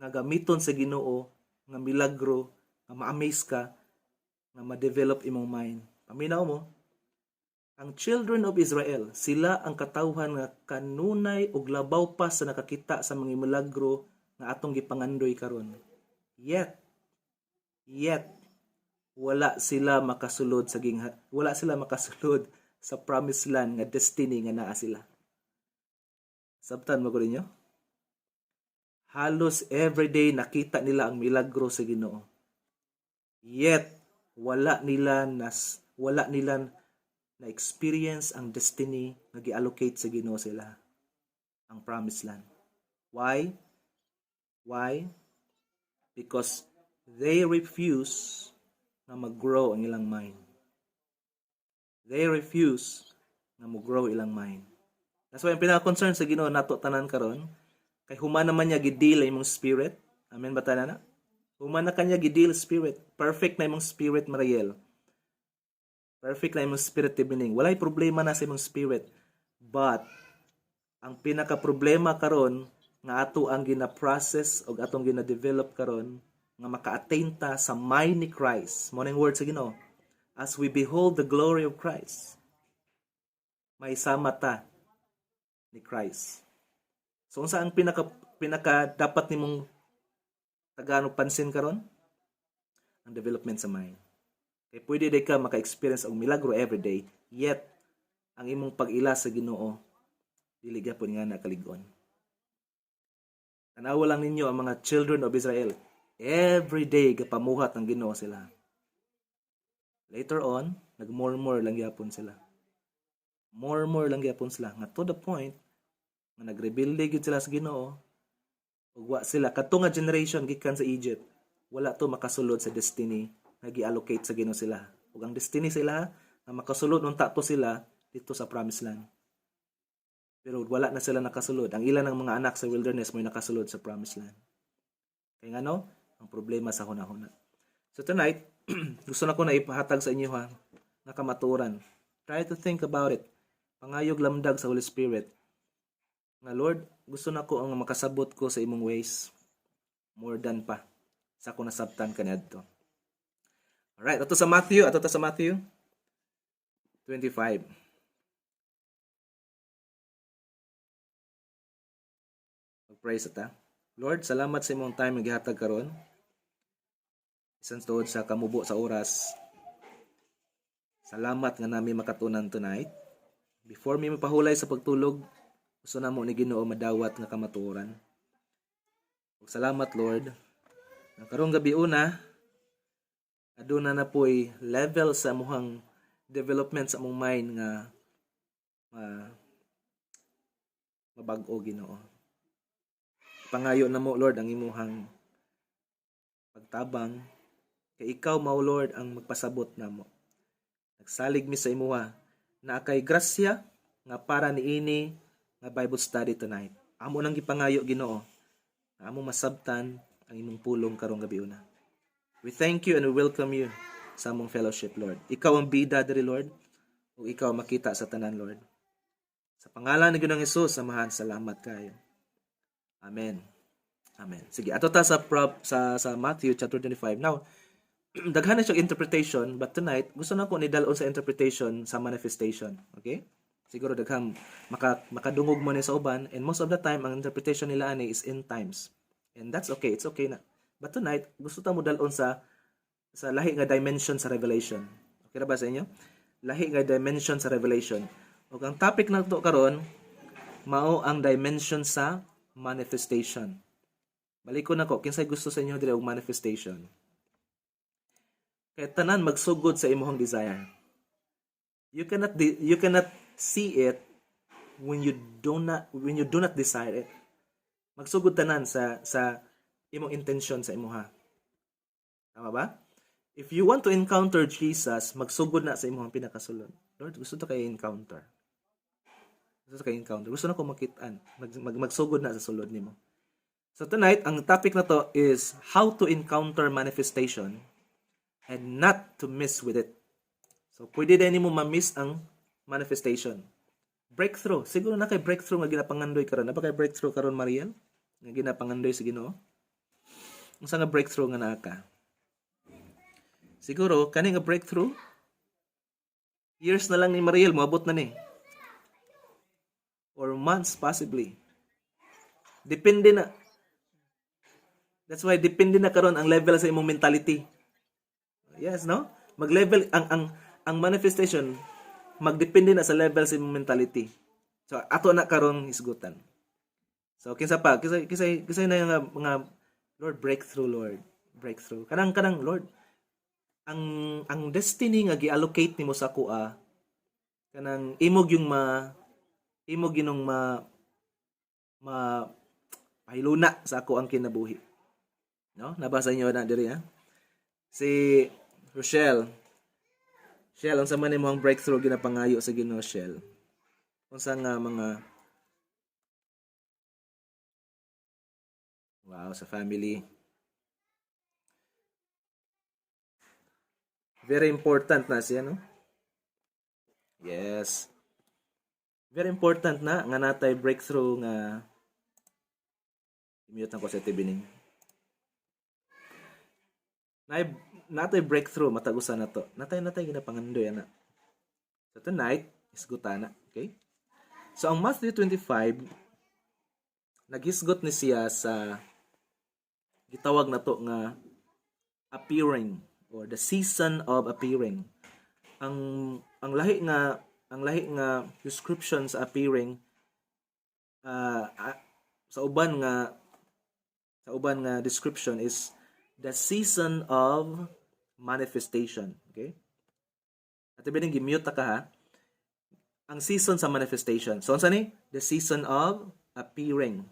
nga gamiton sa Ginoo nga milagro nga ma-amaze ka nga ma-develop imong mind. Paminaw mo, ang children of Israel, sila ang katawhan nga kanunay og labaw pa sa nakakita sa mga milagro nga atong gipangandoy karon. Yet wala sila makasulod sa promised land nga destiny nga naa sila. Sabtan mo ko ninyo? Halos everyday nakita nila ang milagro sa Ginoo. Yet wala nila na experience ang destiny nga gi-allocate sa Ginoo sila, ang promised land. Why? Because they refuse na mag-grow ang ilang mind. They refuse na mag-grow ilang mind. That's why ang pinaka-concern sa Ginoo nato tanan karon, kay humana man niya gidil imong spirit. Amen ba tanan na? Humana kanya gidil spirit. Perfect na imong spirit, Mariel. Perfect na imong spirit tibining. Walay problema na sa imong spirit. But ang pinaka-problema karon nga ato ang gina-process o atong gina-develop karon nga maka-attain ta sa mind ni Christ. Mo ning word sa Ginoo. As we behold the glory of Christ, may sama ta ni Christ. So unsa ang pinaka dapat nimong tagano pansin karon? Ang development sa mind. Kay pwede day ka maka-experience og milagro every day, yet ang imong pag-ila sa Ginoo dili gyapon nga nakalig-on. Tanawa lang ninyo ang mga children of Israel. Every day gapamuhat ang Ginoo sila. Later on, nag-murmur lang gyapon sila. Murmur lang gyapon sila nga to the point nga nagrebelde gid sila sa Ginoo. Ug wa sila kadto nga generation gikan sa Egypt, wala to makasulod sa destiny nga gi-allocate sa Ginoo sila. Ug ang destiny sila nga makasulod unta to sila dito sa promised land. Pero wala na sila nakasulod. Ang ilan ng mga anak sa wilderness may nakasulod sa promised land. Kaya nga ang problema sa hunahuna. So tonight, gusto na ko na ipahatag sa inyo na kamaturan. Try to think about it. Pangayog lamdag sa Holy Spirit. Nga Lord, gusto na ko ang makasabot ko sa imong ways more than pa sa ko nasabtan kaniadto. Alright, ato sa Matthew 25. Mag-praise ta. Lord, salamat sa imong time nga gihatag karon. Isang tuod sa kamubo sa oras. Salamat nga nami makatunan tonight. Before mi mapahulay sa pagtulog, gusto na mo ni Ginoo madawat nga kamatuoran. Ug salamat Lord. Ang karong gabi una, aduna na po'y level sa amuhang development sa among mind nga mabag-o Ginoo. Pangayo na mo Lord ang imuhang pagtabang kay ikaw mao Lord ang magpasabot namo. Nagsalig mi sa imuha na kay grasya nga para niini nga Bible study tonight. Amo nang gipangayo Ginoo. Amo masabtan ang imong pulong karong gabi una. We thank you and we welcome you sa among fellowship Lord. Ikaw ang bida diri Lord ug ikaw makita sa tanan Lord. Sa pangalan ni Ginoong Hesus samahan salamat kayo. Amen. Amen. Sige, ato ta sa Matthew chapter 25. Now, daghan na siyang interpretation, but tonight gusto na ko ni dalon sa interpretation sa manifestation. Okay? Siguro daghang makadungog mo ni sa uban, and most of the time ang interpretation nila ani is end times. And that's okay. It's okay na. But tonight gusto ta mo dalon sa lahi nga dimension sa Revelation. Okay ra ba sa inyo? Lahi nga dimension sa Revelation. Ug ang topic nato karon mao ang dimension sa manifestation. Balik ko na ko, kinsay gusto sa inyo diri og manifestation. Kaya tanan magsugod sa imong desire. You cannot see it when you do not desire it. Magsugod tanan sa imong intention sa imuha. Tama ba? If you want to encounter Jesus, magsugod na sa imong pinakasulod. Lord, gusto to kay encounter. Gusto na ko makitaan. Magsugod na sa sulod nimo. So tonight, ang topic na to is how to encounter manifestation and not to miss with it. So pwede din mo ma-miss ang manifestation. Breakthrough. Siguro na kay breakthrough nga ginapangandoy karon. Napa kay breakthrough karon Mariel? Nga ginapangandoy sa Ginoo. Unsa nga breakthrough nga naa ka? Siguro kani nga breakthrough years na lang ni Mariel moabot na ni. Or months possibly. Depende na. That's why depende na karon ang level sa imong mentality. Yes, no? Mag-level ang manifestation magdepende na sa level sa imong mentality. So ato na karon hisgutan. So kinsa pa, kisay na nga mga Lord breakthrough, Lord. Breakthrough. Kanang Lord, ang destiny nga gi-allocate nimo sa kuha kanang imog ginong ma pahiluna sa ako ang kinabuhi. No? Nabasa niyo na diri ha? Si Rochelle. Shell, unsa man imong breakthrough ginapangayo sa Ginoo, Shell? Unsa nga mga wow sa family. Very important na siya, no? Yes. Very important na nga natay breakthrough nga mute ko sa tibining. Natay breakthrough matagusan na to. Natay ginapangandoy ana. So tonight is gutana, okay? So ang Matthew 25 naghisgot ni siya sa gitawag na to nga appearing or the season of appearing. Ang lahi nga description sa appearing sa uban nga description is the season of manifestation. Okay? At ibig gi-mute ka ha. Ang season sa manifestation. So, unsa ni? The season of appearing.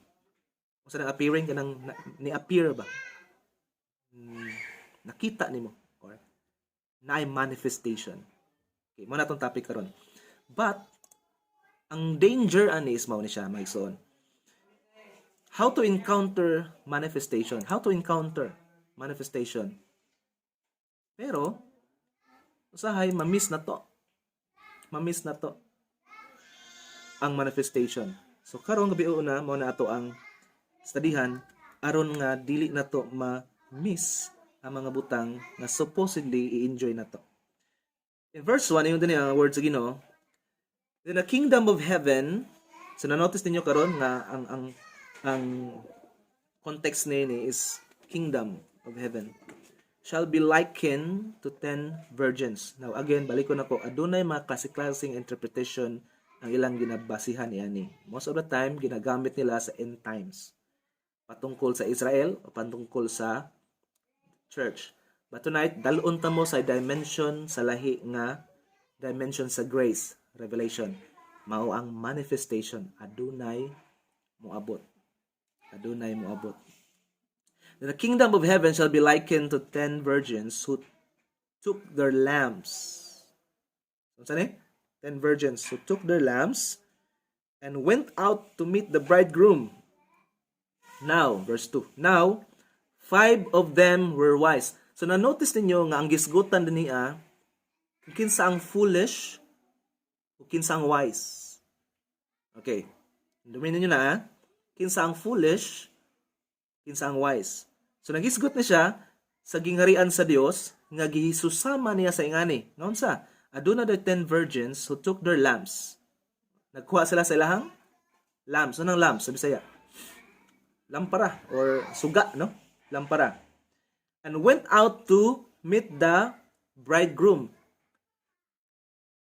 Unsa nang appearing? Kanang ni-appear ba? Nakita nimo. Or na manifestation. Okay, mo na itong topic karon. But, ang danger ani is mao ni siya, maigsoon. How to encounter manifestation. How to encounter manifestation. Pero, usahay, mamiss na to. Mamiss na to. Ang manifestation. So, karong gabi una, mao na ato ang studyhan, aron nga dili na to ma-miss ang mga butang na supposedly i-enjoy na to. In verse 1, yung din ang words sa Ginoo, in the kingdom of heaven, so na-notice ninyo karon nga ang context ni is kingdom of heaven shall be likened to 10 virgins. Now again, balik ko na ko, adunay mga klase-klaseng interpretation ang ilang ginabasihan niani. Most of the time, ginagamit nila sa end times. Patungkol sa Israel o patungkol sa church. But tonight, dalon ta mo sa dimension sa lahi nga dimension sa grace, revelation. Mao ang manifestation. Adunay moabot. Adunay moabot. The kingdom of heaven shall be likened to 10 virgins who took their lamps. Ano ni? 10 virgins who took their lamps and went out to meet the bridegroom. Now, verse 2. Now, 5 of them were wise. So, na-notice ninyo nga ang gisgutan din niya, kinsa ang foolish, o kinsa ang wise. Okay. Dumin ninyo na, kinsa ang foolish, kinsa ang wise. So nagisgot na siya sa gingharian sa Dios nga gihisusama niya sa ingani. Ngaon sa? Aduna the 10 virgins who took their lamps. Nagkuha sila sa ilahang lamps. Anong lamps sa Bisaya? Lampara or suga, no? Lampara. And went out to meet the bridegroom.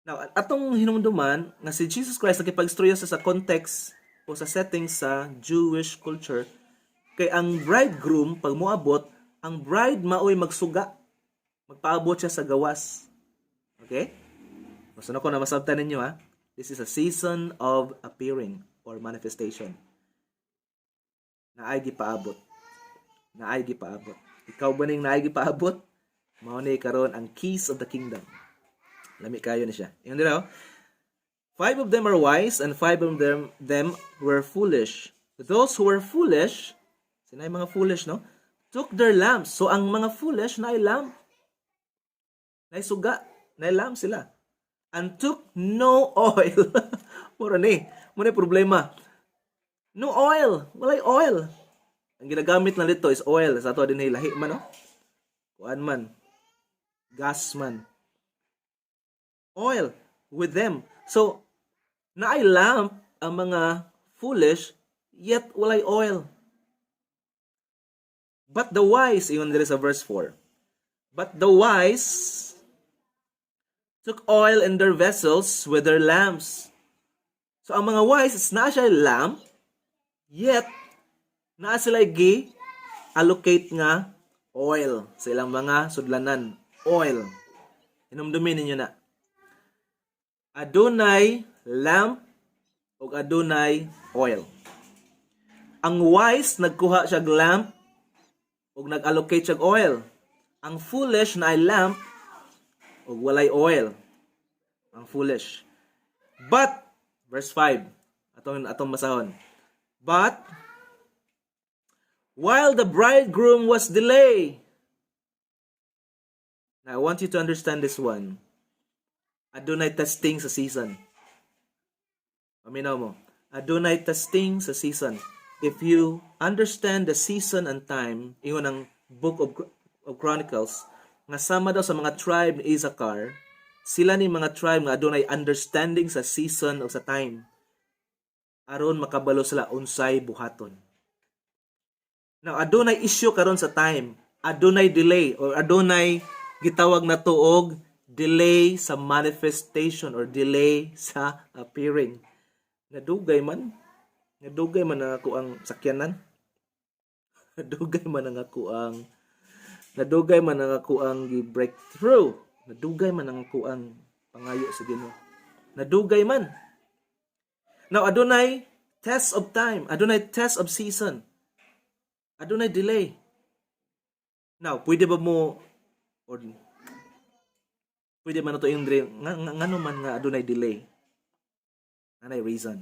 Now, atong hinumduman nga si Jesus Christ nagipag-istorya sa context o sa setting sa Jewish culture. Kay ang bridegroom, pag moabot, ang bride maoy magsuga. Magpaabot siya sa gawas. Okay? Gusto na ko na masabtan ninyo ha. This is a season of appearing or manifestation. Naay gipaabot. Naay gipaabot. Ikaw ba ning naay gipaabot? Mao ni karon ang keys of the kingdom. Lami kayo na siya. Yung dito, 5 of them are wise and 5 of them were foolish. Those who were foolish, sinay mga foolish, no? Took their lamps. So, ang mga foolish, na lamp. Na suga. Na lamp sila. And took no oil. Mura ni. Muna problema. No oil. Walay oil. Ang ginagamit na dito is oil. Sa ito din lahi man, no? Kuan man. Gas man. Oil with them. So, na lamp ang mga foolish, yet walay oil. But the wise, even there is a verse 4, But the wise took oil in their vessels with their lamps. So ang mga wise is naa siya lamp, yet naa sila allocate nga oil sa ilang mga sudlanan. Oil. Hinumdumin ninyo na. Adunay lamp o adunay oil. Ang wise nagkuha siya lamp o nag-allocate siya oil. Ang foolish na ay lamp o walay oil. Ang foolish. But verse 5. Atong masahon. But while the bridegroom was delayed. Now I want you to understand this one. Adunay testing sa season. Paminaw mo. Adunay testing sa season. If you understand the season and time, ingon ang Book of Chronicles, nga sama daw sa mga tribe ni Issachar, sila ni mga tribe nga adunay understanding sa season o sa time. Aron makabalo sila unsay buhaton. Now, adunay issue karon sa time. Adunay delay or adunay gitawag na tuog delay sa manifestation or delay sa appearing. Nadugay man ang ako ang sakyanan. Nadugay man ang ako ang breakthrough. Nadugay man ang ako ang pangayo sa Ginoo. Nadugay man. Now, adunay test of time, adunay test of season. Adunay delay. Now, pwede man ito yung ngano man nga adunay delay. Anay reason.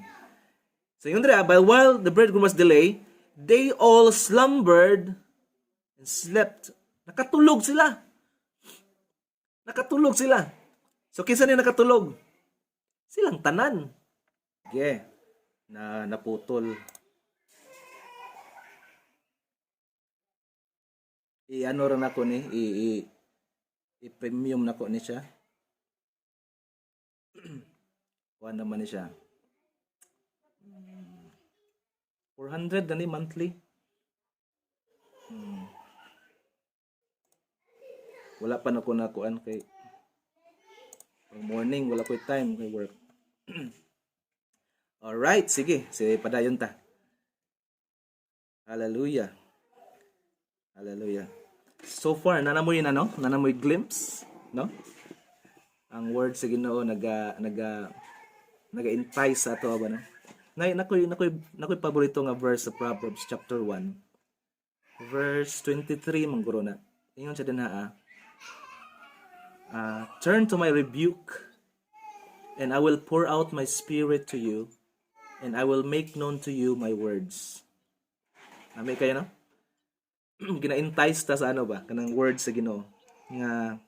So yung but while the bridegroom was delayed, they all slumbered and slept. Nakatulog sila. So kinsa ni nakatulog? Silang tanan. Okay. Na naputol. I-ano rin ako ni, i-premium na ko ni siya. Kuha naman ni siya. 400 na ni monthly. Wala pa na ko nakuan kay morning, wala ko time kay work. Alright, sige padayon ta. Hallelujah. So far, nanamoy glimpse, no? Ang word sa Ginoo naga-entice sa ato ba no? Nakoy paborito nga verse sa Proverbs chapter 1. Verse 23 mangguro na. Ingon siya dinha turn to my rebuke and I will pour out my spirit to you and I will make known to you my words. Nami kayo no? Gina-entice ta sa ano ba? Kanang words sa Ginoo. Nga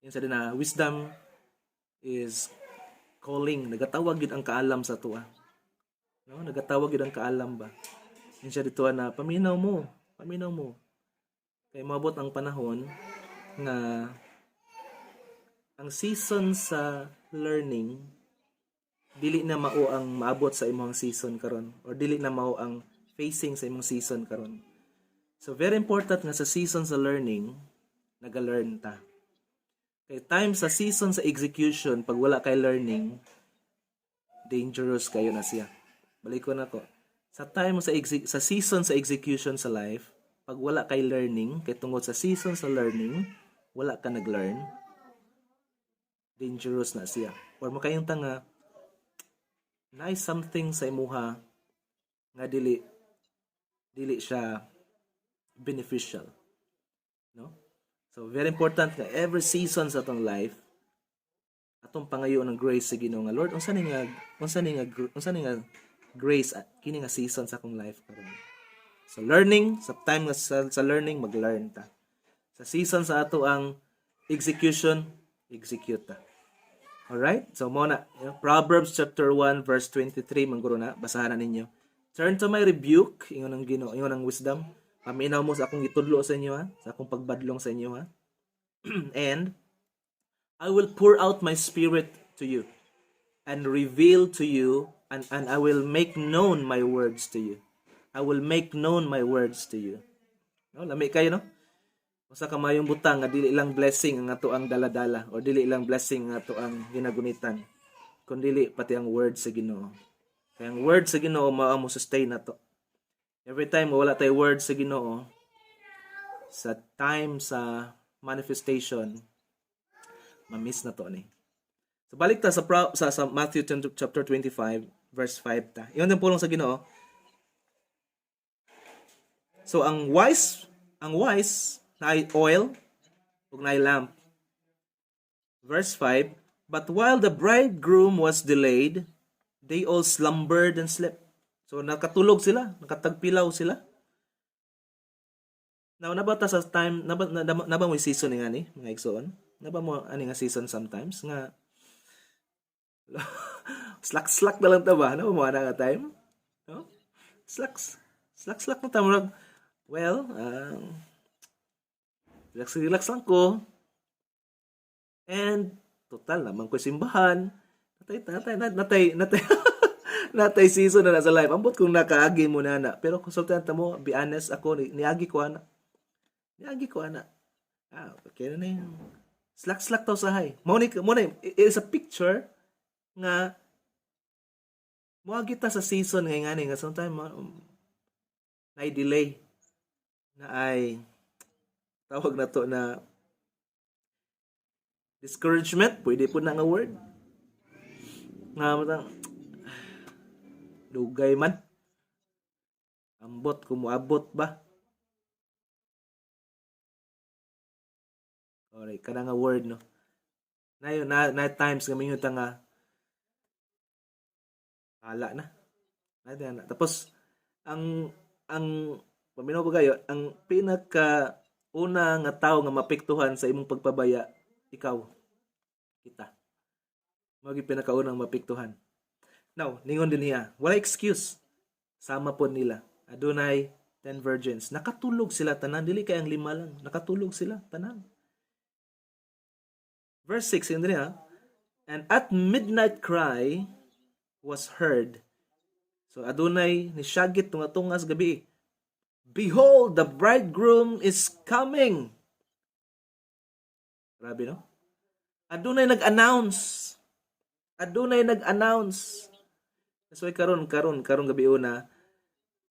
yun sa na wisdom is calling. Nagatawag yun ang kaalam sa tuwa. No? Nagatawag yun ang kaalam ba? Yun siya dito na paminaw mo. Kaya mabot ang panahon na ang season sa learning dili na mao ang maabot sa imong season karon or dili na mao ang facing sa imong season karon. So very important nga sa season sa learning naga-learn ta. Kay time sa season sa execution pag wala kay learning dangerous kayo na siya. Balik ko na ko. Sa time sa season sa execution sa life, pag wala kay learning, kay tungod sa season sa learning, wala ka nag-learn, dangerous na siya. Or makayong tanga, nice something sa imuha nga dili siya beneficial. No? So very important nga every season sa atong life atong pangayo ng grace sa Ginoo nga Lord, unsa ni nga grace kini nga season sa akong life karon. So learning, sa time nga sa learning mag-learn ta. Sa season sa ato ang execution, execute ta. Alright? So muna, Proverbs chapter 1 verse 23 mangguro na, basahan na ninyo. Turn to my rebuke, ingon ang Ginoo, ingon ang wisdom. Paminaw mo sa akong itudlo sa inyo ha, sa akong pagbadlong sa inyo ha. And I will pour out my spirit to you and reveal to you and I will make known my words to you. I will make known my words to you. No, lami kayo no? Usa ka mayong butang nga dili lang blessing ang ato ang daladala o dili lang blessing ang ato ang ginagunitan, kundi pati ang word sa Ginoo. Kaya ang word sa Ginoo mao mo sustain nato. Every time wala tay word sa Ginoo, sa time sa manifestation, ma-miss na to ni. So balik ta sa Matthew chapter 25 verse 5 ta. Iyon ang pulong sa Ginoo. So ang wise na oil ug na lamp. Verse 5, but while the bridegroom was delayed, they all slumbered and slept. So nakatulog sila, nakatagpilaw sila. Now, nabata sa time, naba mo season nga ni, mga igsoon? Naba mo ani nga season sometimes nga slack na lang ta ba? Naba mo ana nga time? No? Slack na ta murag. Well, relax lang ko. And total naman ko simbahan. Natay natay season na sa life. Ambot kung nakaagi mo na. Pero konsultan mo, be honest ako, niagi ko ana. Okay na yun. Slack to sa hay. Muna, it is a picture nga muagi ta sa season nga sometimes na delay na ay tawag na to na discouragement, pwede po na nga word. Nga matang dugay man. Ambot kumuabot ba? Alright, kana nga word no. Na times nga mingon ta nga ala na. Tapos ang paminaw ba kayo, ang pinaka una nga tao nga mapektuhan sa imong pagpabaya, ikaw, kita. Magi pinakaunang mapektuhan. Now, ningon din niya, wala excuse. Sama po nila. Adunay 10 virgins. Nakatulog sila tanan, dili kay ang 5 lang. Nakatulog sila tanan. Verse 6, yun din niya, and at midnight cry was heard. So, adunay ni syagit tunga-tungas gabi. Behold, the bridegroom is coming. Grabe, no? Adunay nag-announce. That's why karon gabi una,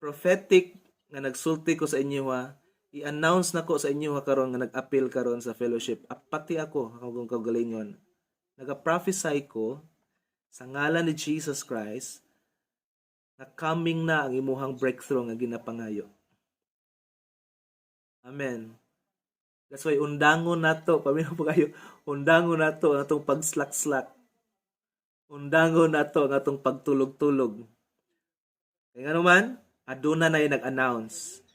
prophetic nga nagsulti ko sa inyo ha, i-announce na ko sa inyo ha karon nga nag-appeal karon sa fellowship. Pati ako, akong kagalingon, nag-prophesy ko sa ngalan ni Jesus Christ na coming na ang imuhang breakthrough nga ginapangayo. Amen. That's why undangon nato, paminaw po kayo, undangon nato ang atong pag-slack. Undangon nato ang atong pagtulog-tulog. Kaya nga naman, aduna na yung nag-announce.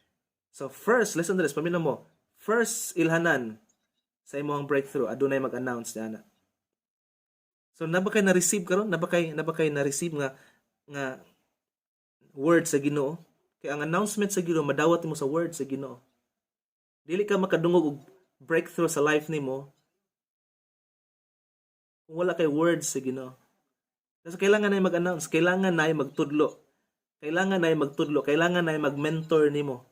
So first, listen to this, paminaw mo, first ilhanan sa imong breakthrough, aduna yung mag-announce niya na. So naba kay na-receive karon? Naba kay na-receive nga word sa Ginoo? Kaya ang announcement sa Ginoo madawat mo sa word sa Ginoo. Dili ka makadungog og breakthrough sa life nimo kung wala kay words sa Ginoo. Kasi kailangan na mag-announce, kailangan na magtudlo. Kailangan na mag-mentor nimo.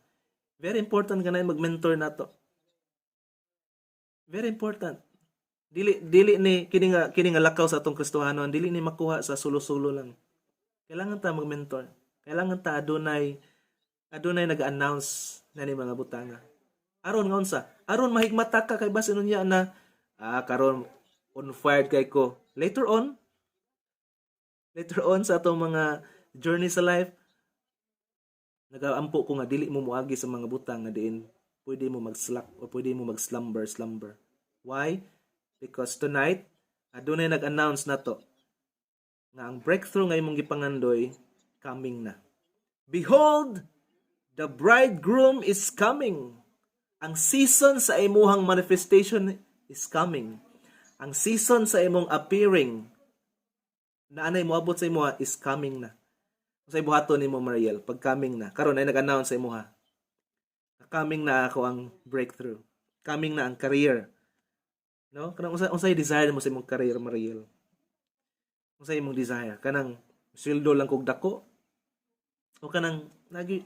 Very important ka na mag-mentor nato. Very important. Dili ni kini nga lakaw sa atong Kristohanon, dili ni makuha sa sulo-sulo lang. Kailangan ta mag-mentor. Kailangan ta adunay nag-announce na ni mga butanga. Aron nga unsa? Aron mahigmata ka kay basin niya na karon on fired kay ko. Later on sa atong mga journey sa life, nagaampo ko nga dili mo muagi sa mga butang nga diin pwede mo mag-slack o pwede mo mag-slumber. Why? Because tonight adunay nag-announce nato nga ang breakthrough nga imong gipangandoy coming na. Behold, the bridegroom is coming. Ang season sa imuhang manifestation is coming. Ang season sa imong appearing na anay moabot sa imuha is coming na. Sa ibuhaton nimo Mariel, pag coming na. Karon ay nag-announce sa imuha. Coming na ako ang breakthrough. Coming na ang career. No? Kanang unsay desire mo sa imong career Mariel? Unsay imong desire? Kanang sweldo lang kog dako? O kanang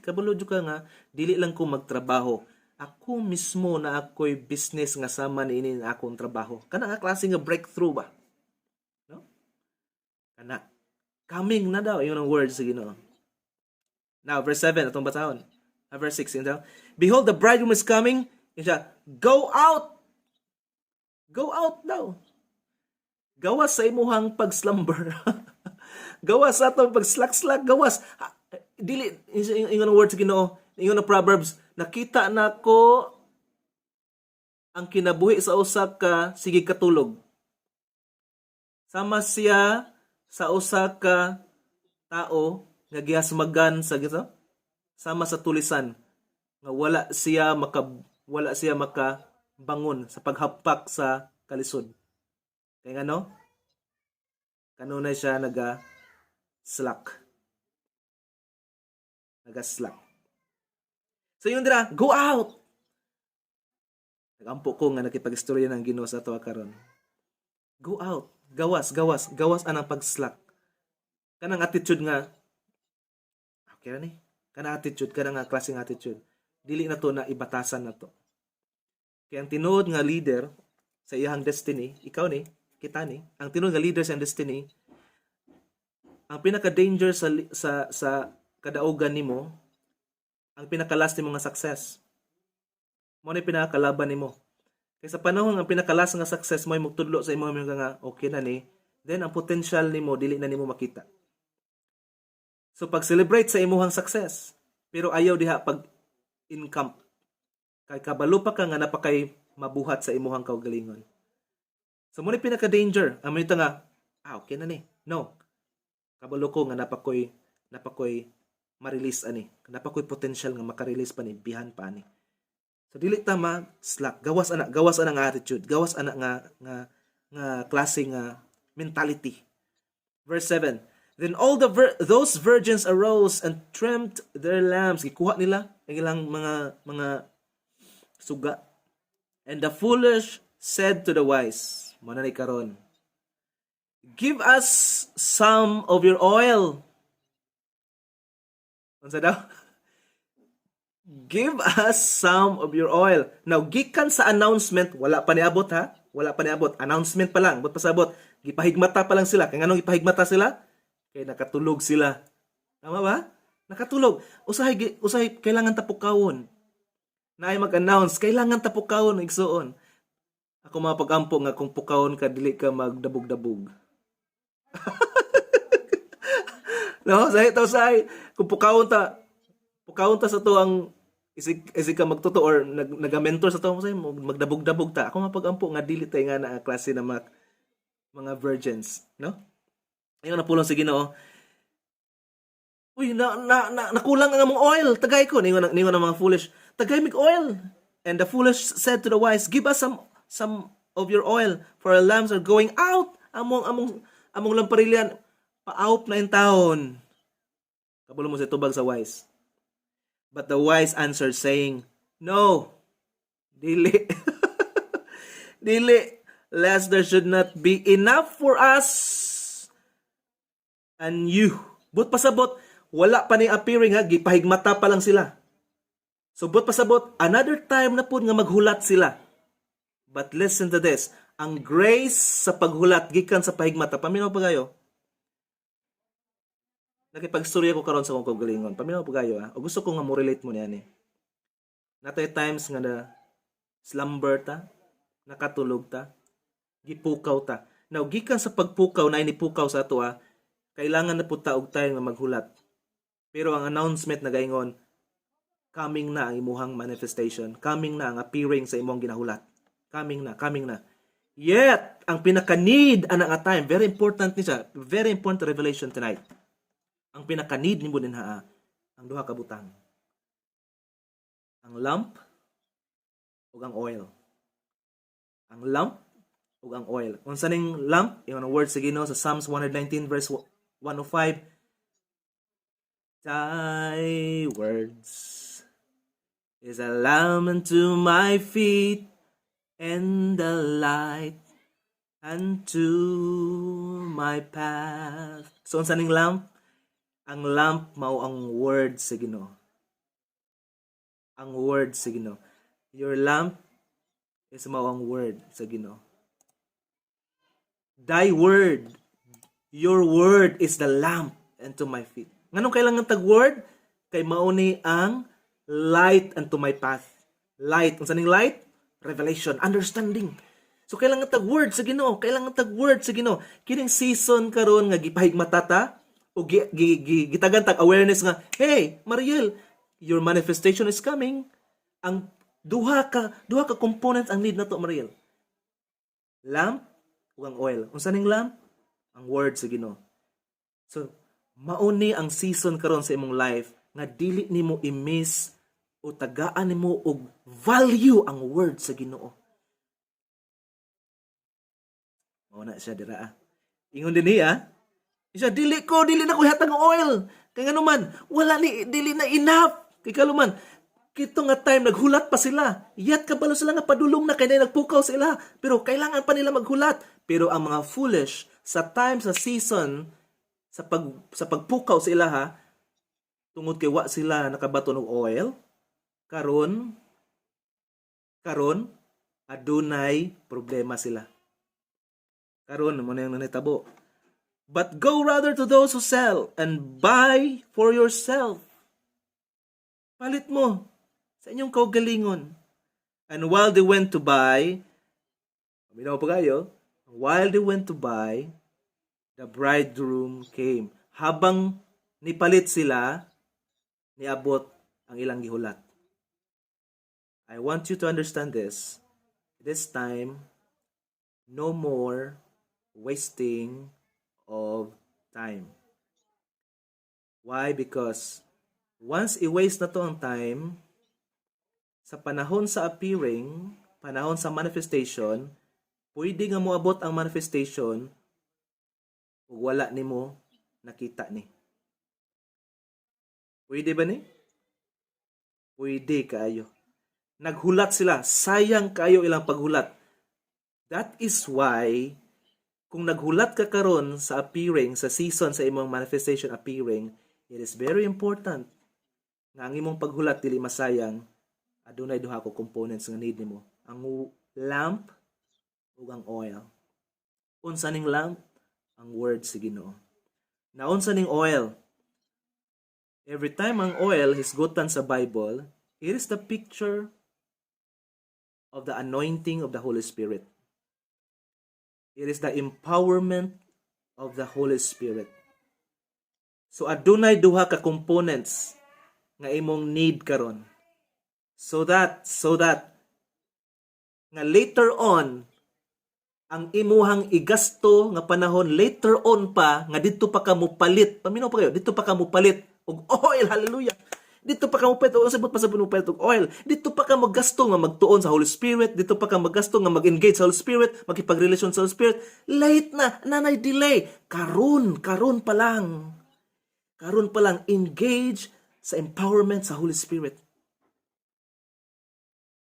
kabalo jud ka nga dili lang ko magtrabaho ako mismo na ako'y business nga sama niini nga akong trabaho. Kana nga klase nga breakthrough ba? No? Kana coming na daw yung words sa Ginoo. Now verse 7 atong basahon. Verse 6 yun daw. Behold, the bridegroom is coming. Yun siya, go out. Go out daw. Gawas sa imuhang pagslumber. Gawas sa atong pagslak-slak. Gawas. Dili, yung words sa Ginoo, yung Proverbs, nakita na ko ang kinabuhi sa usa ka sige katulog. Sama siya sa usa ka tao nga gihasmagan sa gito, sama sa tulisan nga wala siya makabangon sa paghapak sa kalisod. Kaya nga no? Kanunay siya naga-slack. So yun dira, go out! Nagampo ko nga nakipag-istorya ng Ginoo sa ato karon. Go out. Gawas anang pag-slack. Kanang attitude nga, okay na ni? Kanang attitude, kanang nga klaseng attitude. Dili na to na ibatasan na to. Kaya ang tinuod nga leader sa iyang destiny, ikaw ni, kita ni, ang tinuod nga leader sa destiny, ang pinaka-danger sa kadaugan nimo, ang pinaka-last nimo nga success. Mo ni pinaka-kalaban nimo. Kaya sa panahon ang pinaka-last nga success mo ay magtudlo sa imo nga okay na ni, then ang potential nimo dili na nimo makita. So pag-celebrate sa imuhang success, pero ayaw diha pag income. Kay kabalo pa ka nga napakay mabuhat sa imuhang kaugalingon. So mo ni pinaka-danger, amo ito nga, okay na ni. No. Kabalo ko nga napakoy ma-release ani. Napakoy potential nga maka-release pa ni bihan pa ani. So dili ta mag-slack. Gawas ana nga attitude. Gawas ana nga klase nga mentality. Verse 7. Then all those virgins arose and trimmed their lamps. Gikuha nila ang ilang mga suga. And the foolish said to the wise, mananay karon, give us some of your oil. Unsa daw? Give us some of your oil. Now, gikan sa announcement, wala pa niabot ha? Wala pa niabot. Announcement pa lang. Ba't pasabot? Gipahigmata pa lang sila. Kaya anong gipahigmata sila? Kaya nakatulog sila. Tama ba? Nakatulog. Usahay kailangan tapukawon. Na ay mag-announce, kailangan tapukawon igsuon. Ako mga pag-ampo nga kung pukawon ka, dili ka magdabog-dabog. No, sahi. Kung pukawon ta sa to ang isig ka magtuto or nag-mentor sa to, magdabog-dabog ta. Ako mapag-ampo nga dili tay nga na klase na mga virgins, no? Ayun na pulong sige Ginoo. Uy, nakulang ang among oil. Tagay ko ningon ang mga foolish. Tagay mig oil. And the foolish said to the wise, give us some of your oil, for our lamps are going out. Among lamparilyan pa-out na in town. Kabulo mo sa tubag sa wise. But the wise answered saying, no, dili. Dili, lest there should not be enough for us and you. But pasabot, wala pa ni appearing ha, gipahigmata pa lang sila. So but pasabot, another time na po nga maghulat sila. But listen to this, ang grace sa paghulat gikan sa pahigmata, paminaw pa kayo? Nakipag-storya ko karon sa kong kaugalingon. Paminaw po kayo ha. O gusto ko nga mo relate mo niyan eh. Natay times nga na slumber ta, nakatulog ta, gipukaw ta. Now, gikan sa pagpukaw na inipukaw sa ato ha, kailangan na po ta og tayo nga maghulat. Pero ang announcement na gaingon, coming na ang imuhang manifestation. Coming na ang appearing sa imong ginahulat. Coming na. Yet, ang pinaka-need ana nga time, very important ni siya. Very important revelation tonight. Ang pinaka-need ni mo din ang duha ka butang. Ang lamp ug ang oil. Ang lamp ug ang oil. Unsa ning lamp? Yung word sa Ginoo sa Psalms 119 verse 105. Thy words is a lamp unto my feet and a light unto my path. So unsa ning lamp? Ang lamp mao ang word sa Ginoo. Ang word sa Ginoo. Your lamp is mao ang word sa Ginoo. Thy word, your word is the lamp unto my feet. Nganong kailangan tag word? Kay mao ni ang light unto my path. Light, unsa ning light? Revelation, understanding. So kailangan tag word sa Ginoo, kailangan tag word sa Ginoo. Kining season karon nga gipahigmata ta o gitagan tag awareness nga, hey, Mariel, your manifestation is coming. Ang duha ka components ang need nato, Mariel. Lamp ug ang oil. Unsa ning lamp? Ang word sa Ginoo. So mauni ang season karon sa imong life nga dili nimo i-miss o tagaan nimo og value ang word sa Ginoo. Mao na siya dira. Ingon din niya, siya dili na ko hatag ang oil. Kay ngano man, wala ni dili na enough. Kay kaluman, kito nga time naghulat pa sila. Yat kabalo sila nga padulong na kay nagpukaw sila. Pero kailangan pa nila maghulat. Pero ang mga foolish sa time sa season sa pagpukaw sila ha, tungod kay wa sila nakabaton og oil, karon adunay problema sila. Karon mo na yung nanitabo. But go rather to those who sell and buy for yourself. Palit mo sa inyong kaugalingon. And while they went to buy, while they went to buy, the bridegroom came. Habang nipalit sila, niabot ang ilang gihulat. I want you to understand this. This time, no more wasting of time. Why? Because once i-waste na to ang time, sa panahon sa appearing, panahon sa manifestation, pwede nga moabot ang manifestation ug wala nimo nakita ni. Pwede ba ni? Pwede kaayo. Naghulat sila, sayang kayo ilang paghulat. That is why kung naghulat ka karon sa appearing, sa season sa imong manifestation appearing, it is very important nga ang imong paghulat dili masayang. Adunay duha ka components nga need nimo. Ang lamp ug ang oil. Unsa ning lamp? Ang word sa Ginoo. Na unsa ning oil? Every time ang oil hisgutan sa Bible, it is the picture of the anointing of the Holy Spirit. It is the empowerment of the Holy Spirit. So adunay duha ka components nga imong need karon. So that nga later on ang imuhang igasto nga panahon later on pa nga didto pa ka mopalit. Paminaw pa kayo, didto pa ka mopalit og oil, hallelujah. Dito pa ka mopalit og sabot pa sa pinupalit og oil. Dito pa ka maggasto nga magtuon sa Holy Spirit, dito pa ka maggasto nga mag-engage sa Holy Spirit, makipagrelasyon sa Holy Spirit. Late na, nanay delay. Karon pa lang. Karon pa lang engage sa empowerment sa Holy Spirit.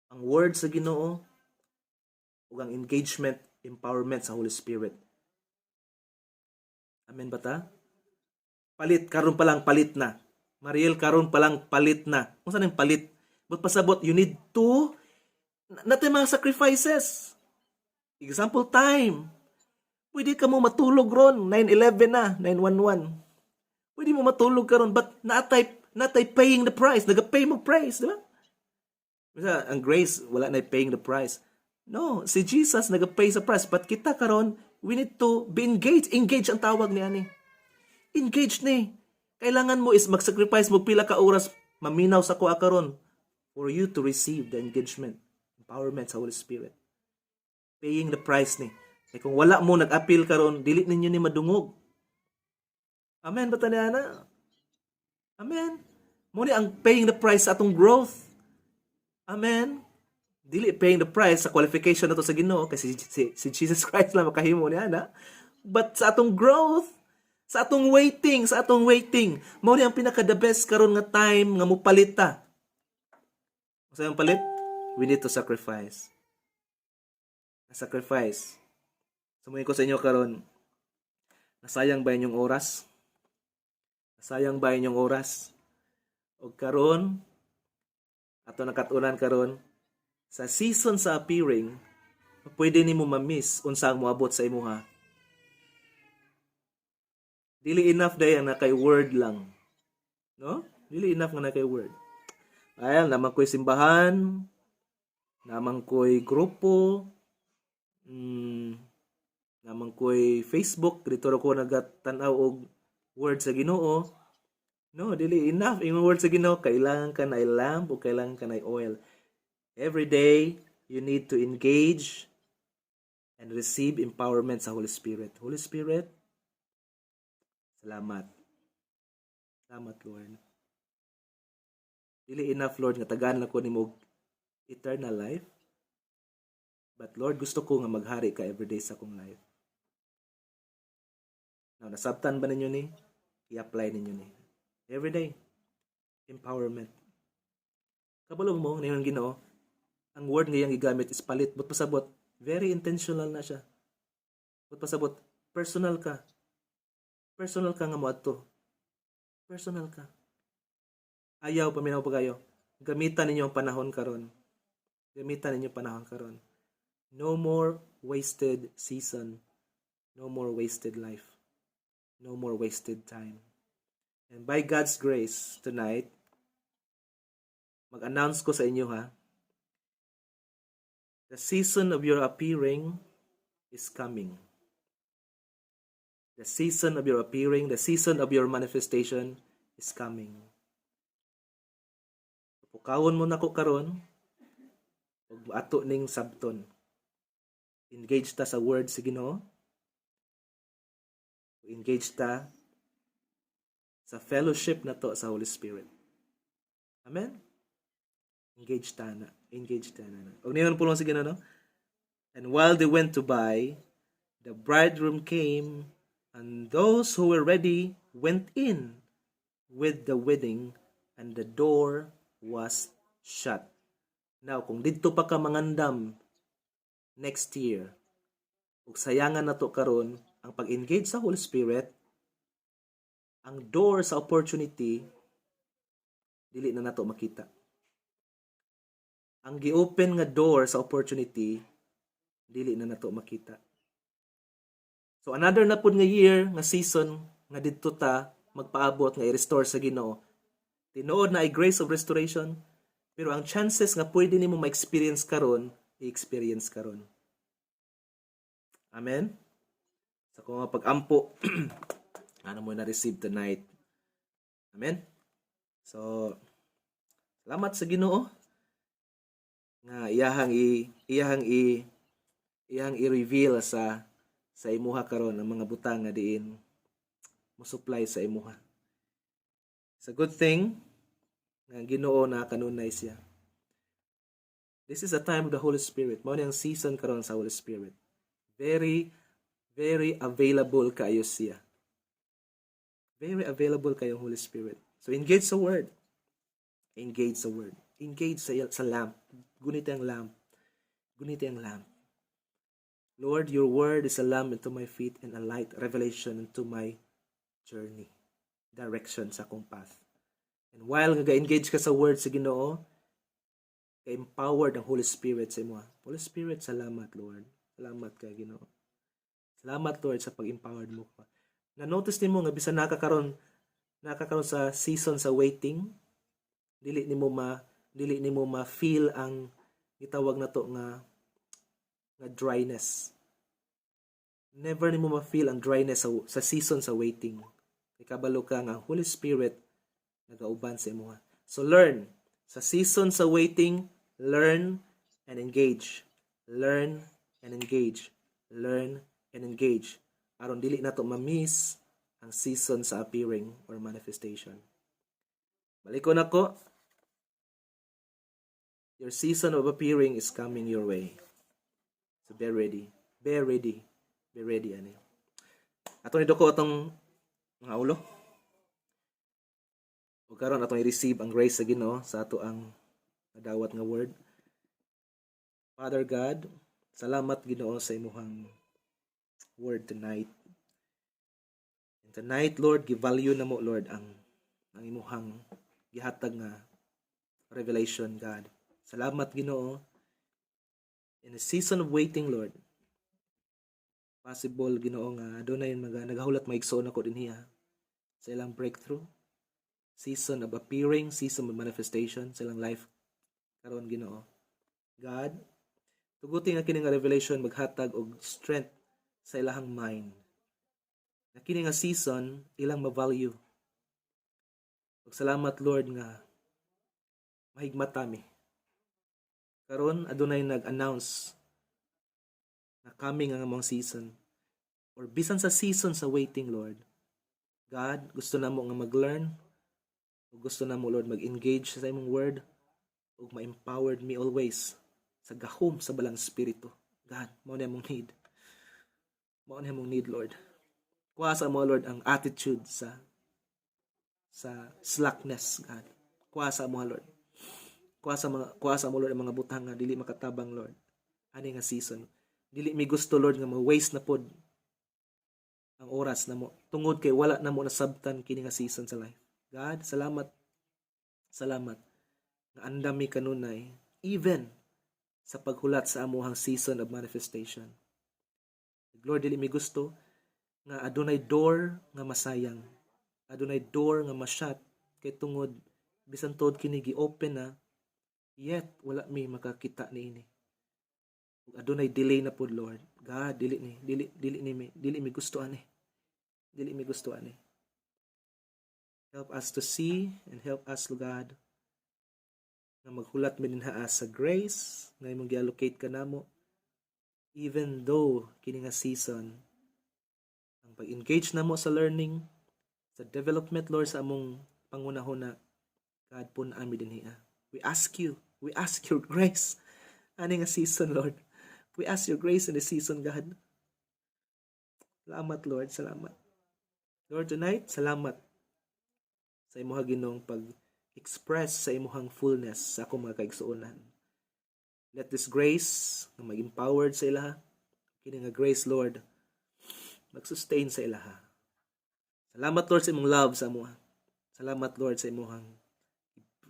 Ang word sa Ginoo ug ang engagement, empowerment sa Holy Spirit. Amen ba ta? Palit, karon pa lang palit na. Mariel, karon pa lang palit na. Kung saan yung palit? But pasabot, you need to, natin mga sacrifices. Example, time. Pwede ka mo matulog ron, 9-11 na, 9-11. Pwede mo matulog karon, but natay paying the price. Nag-pay mo price, di ba? Ang grace, wala na paying the price. No, si Jesus nag-pay sa price. But kita karon, we need to be engaged. Engage ang tawag niya ni. Engage ni. Kailangan mo is mag-sacrifice mo pila ka oras maminaw sa kuha karon for you to receive the engagement, empowerment sa Holy Spirit. Paying the price ni. Kaya kung wala mo nag-appeal karon, dili ninyo ni madungog. Amen ba tanana? Amen. Mo ni ang paying the price sa atong growth. Amen. Dili paying the price sa qualification nato sa Ginoo kasi si Jesus Christ lang makahimo niya na. But sa atong growth, sa atong waiting, mao ni ang pinaka the best karon nga time nga mopalit ta. Sa ang palit, we need to sacrifice. Sacrifice. Sumuhin ko sa inyo karon, nasayang ba inyong oras? Nasayang ba inyong oras? O karon, ato nakatunan karon, Sa season sa appearing, pwede nimo ma-miss unsa ang moabot sa imuha. Dili enough day ang nakay word lang. No? Dili enough nga nakay word. Ayan, naman ko'y simbahan, naman ko'y grupo, naman ko'y Facebook, dito ko nagatanaw og word sa Ginoo. No, dili enough. Yung word sa Ginoo, kailangan ka na lamp o kailangan ka na oil. Every day, you need to engage and receive empowerment sa Holy Spirit. Holy Spirit, salamat. Salamat, Lord. Dili enough, Lord, nga tagaan lang ko nimo eternal life. But Lord, gusto ko nga maghari ka everyday sa akong life. Now, nasabtan ba ninyo ni? I-apply ninyo ni. Everyday. Empowerment. Kabalong mo, ngayon Ginoo, ang word ngayang igamit is palit. But pasabot, very intentional na siya. But pasabot, personal ka. Personal ka nga mo ato. Personal ka. Ayaw, paminaw pa kayo. Gamitan ninyo ang panahon karon. Gamitan ninyo ang panahon karon. No more wasted season. No more wasted life. No more wasted time. And by God's grace, tonight, mag-announce ko sa inyo ha, the season of your appearing is coming. The season of your appearing, the season of your manifestation is coming. Pukawon mo na ko karon, ug ato ning sabton. Engage ta sa word sa Ginoo. Engage ta sa fellowship na to sa Holy Spirit. Amen? Engage ta na. Engage ta na. Og niyon pulong sige na, no? And while they went to buy, the bridegroom came, and those who were ready went in with the wedding, and the door was shut. Now, kung didto pa ka mangandam next year, ug sayangan na to karon ang pag-engage sa Holy Spirit, ang door sa opportunity dili na nato makita. Ang gi-open nga door sa opportunity dili na nato makita. So another na pud nga year, nga season nga didto ta magpaabot nga i-restore sa Ginoo. Tinuod na ay grace of restoration, pero ang chances nga pwede nimo ma-experience karon, i-experience karon. Amen. Sa kung nga pag-ampo ano mo na-receive tonight. Amen? So, salamat sa Ginoo nga iyahang i-reveal sa imuha karon ang mga butang nga diin mo supply sa imuha. It's a good thing nga Ginoo na kanunay siya. This is a time of the Holy Spirit. Mao ni ang season karon sa Holy Spirit. Very, very available kayo siya. Very available kayo Holy Spirit. So engage sa word. Engage sa word. Engage sa lamp. Gunit ang lamp. Gunit ang lamp. Lord, your word is a lamp unto my feet and a light revelation unto my journey. Direction sa akong path. And while nag-engage ka sa word sa Ginoo, ka-empowered ang Holy Spirit sa imo. Holy Spirit, salamat Lord. Salamat ka Ginoo. Salamat Lord sa pag-empowered mo ka. Na-notice nimo nga bisan nakakaron sa season sa waiting, dili nimo ma-feel ang gitawag na to nga dryness. Never nimo ma-feel ang dryness sa season sa waiting. Ikabalo ka nga Holy Spirit nagauban sa imo. So learn sa season sa waiting, learn and engage. Learn and engage. Learn and engage. Aron dili nato ma-miss ang season sa appearing or manifestation. Balikon ako. Your season of appearing is coming your way. So be ready. Be ready. Be ready ani. Ato ni doko atong mga ulo. Ug karon atong i-receive ang grace sa Ginoo sa ato ang nadawat nga word. Father God, salamat Ginoo sa imuhang word tonight. And tonight, Lord, gi-value na mo, Lord, ang imuhang gihatag nga revelation, God. Salamat, Ginoo, In a season of waiting, Lord, possible, Ginoo, nga adunay nagahulat maigsoon ako dinhi sa ilang breakthrough, season of appearing, season of manifestation sa ilang life karon, Ginoo. God, tuguti nga kini nga revelation maghatag og strength sa ilahang mind. Na kini nga season ilang ma-value. Ug salamat, Lord, nga mahigmata mi. Karon adunay nag-announce na coming ang among season, or bisan sa season sa waiting, Lord. God, gusto namo nga mag-learn, o gusto namo, Lord, mag-engage sa imong word, ug ma-empowered me always sa gahom sa balang espiritu. God, mao na among need. Mao na among need, Lord. Kuha sa mo, Lord, ang attitude sa slackness, God. Kuha sa mo, Lord. Kuha sa mo, Lord, ang mga butang nga dili makatabang, Lord. Ani nga season. Dili mi gusto, Lord, nga ma-waste na pod ang oras na mo. Tungod kay wala na mo nasabtan kini nga season sa life. God, salamat. Salamat. Nga andam mi kanunay, even sa paghulat sa amuhang season of manifestation. Lord, dili mi gusto nga adunay door nga masayang. Adunay door nga ma-shut kay tungod bisan tod kini gi-open na, yet wala mi makakita niini. Adunay delay na pod, Lord. God, dili mi gusto ani. Dili mi gusto ani. Help us to see and help us, God, na maghulat mi dinha sa grace nga imong gi-allocate kanamo, even though kini nga season ang pag-engage namo sa learning, sa development, Lord, sa among pangunahuna, God, pun ami dinhi. We ask your grace ani nga season, Lord. We ask your grace in the season, God. Salamat, Lord. Salamat. Lord, tonight, salamat sa imuha, Ginong, pag-express sa imuhang fullness sa akong mga kaigsuonan. Let this grace na mag-empowered sa ilaha, kini nga grace, Lord, mag-sustain sa ilaha. Salamat, Lord, sa imong love sa amuha. Salamat, Lord, sa imuhang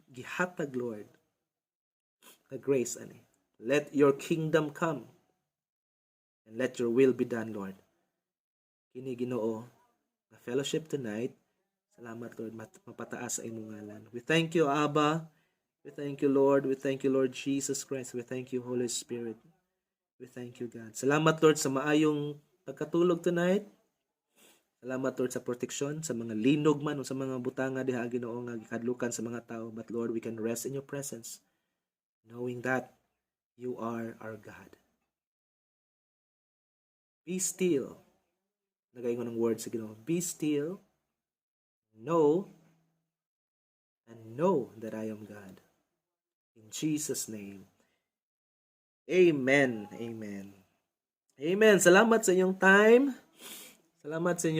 gihatag, Lord, na grace ani. Let your kingdom come and let your will be done, Lord. Kini, Ginoo, na fellowship tonight. Salamat, Lord, mapataas sa imong ngalan. We thank you, Abba. We thank you, Lord. We thank you, Lord Jesus Christ. We thank you, Holy Spirit. We thank you, God. Salamat, Lord, sa maayong pagkatulog tonight. Salamat, Lord, sa proteksyon, sa mga linog man o sa mga butanga diha, Ginoo, nga gikadlukan sa mga tao. But, Lord, we can rest in your presence, knowing that you are our God. Be still. Nagaingon ng word sa Ginoo. Be still, know, and know that I am God. In Jesus' name. Amen. Amen. Amen. Salamat sa inyong time. Salamat sa inyong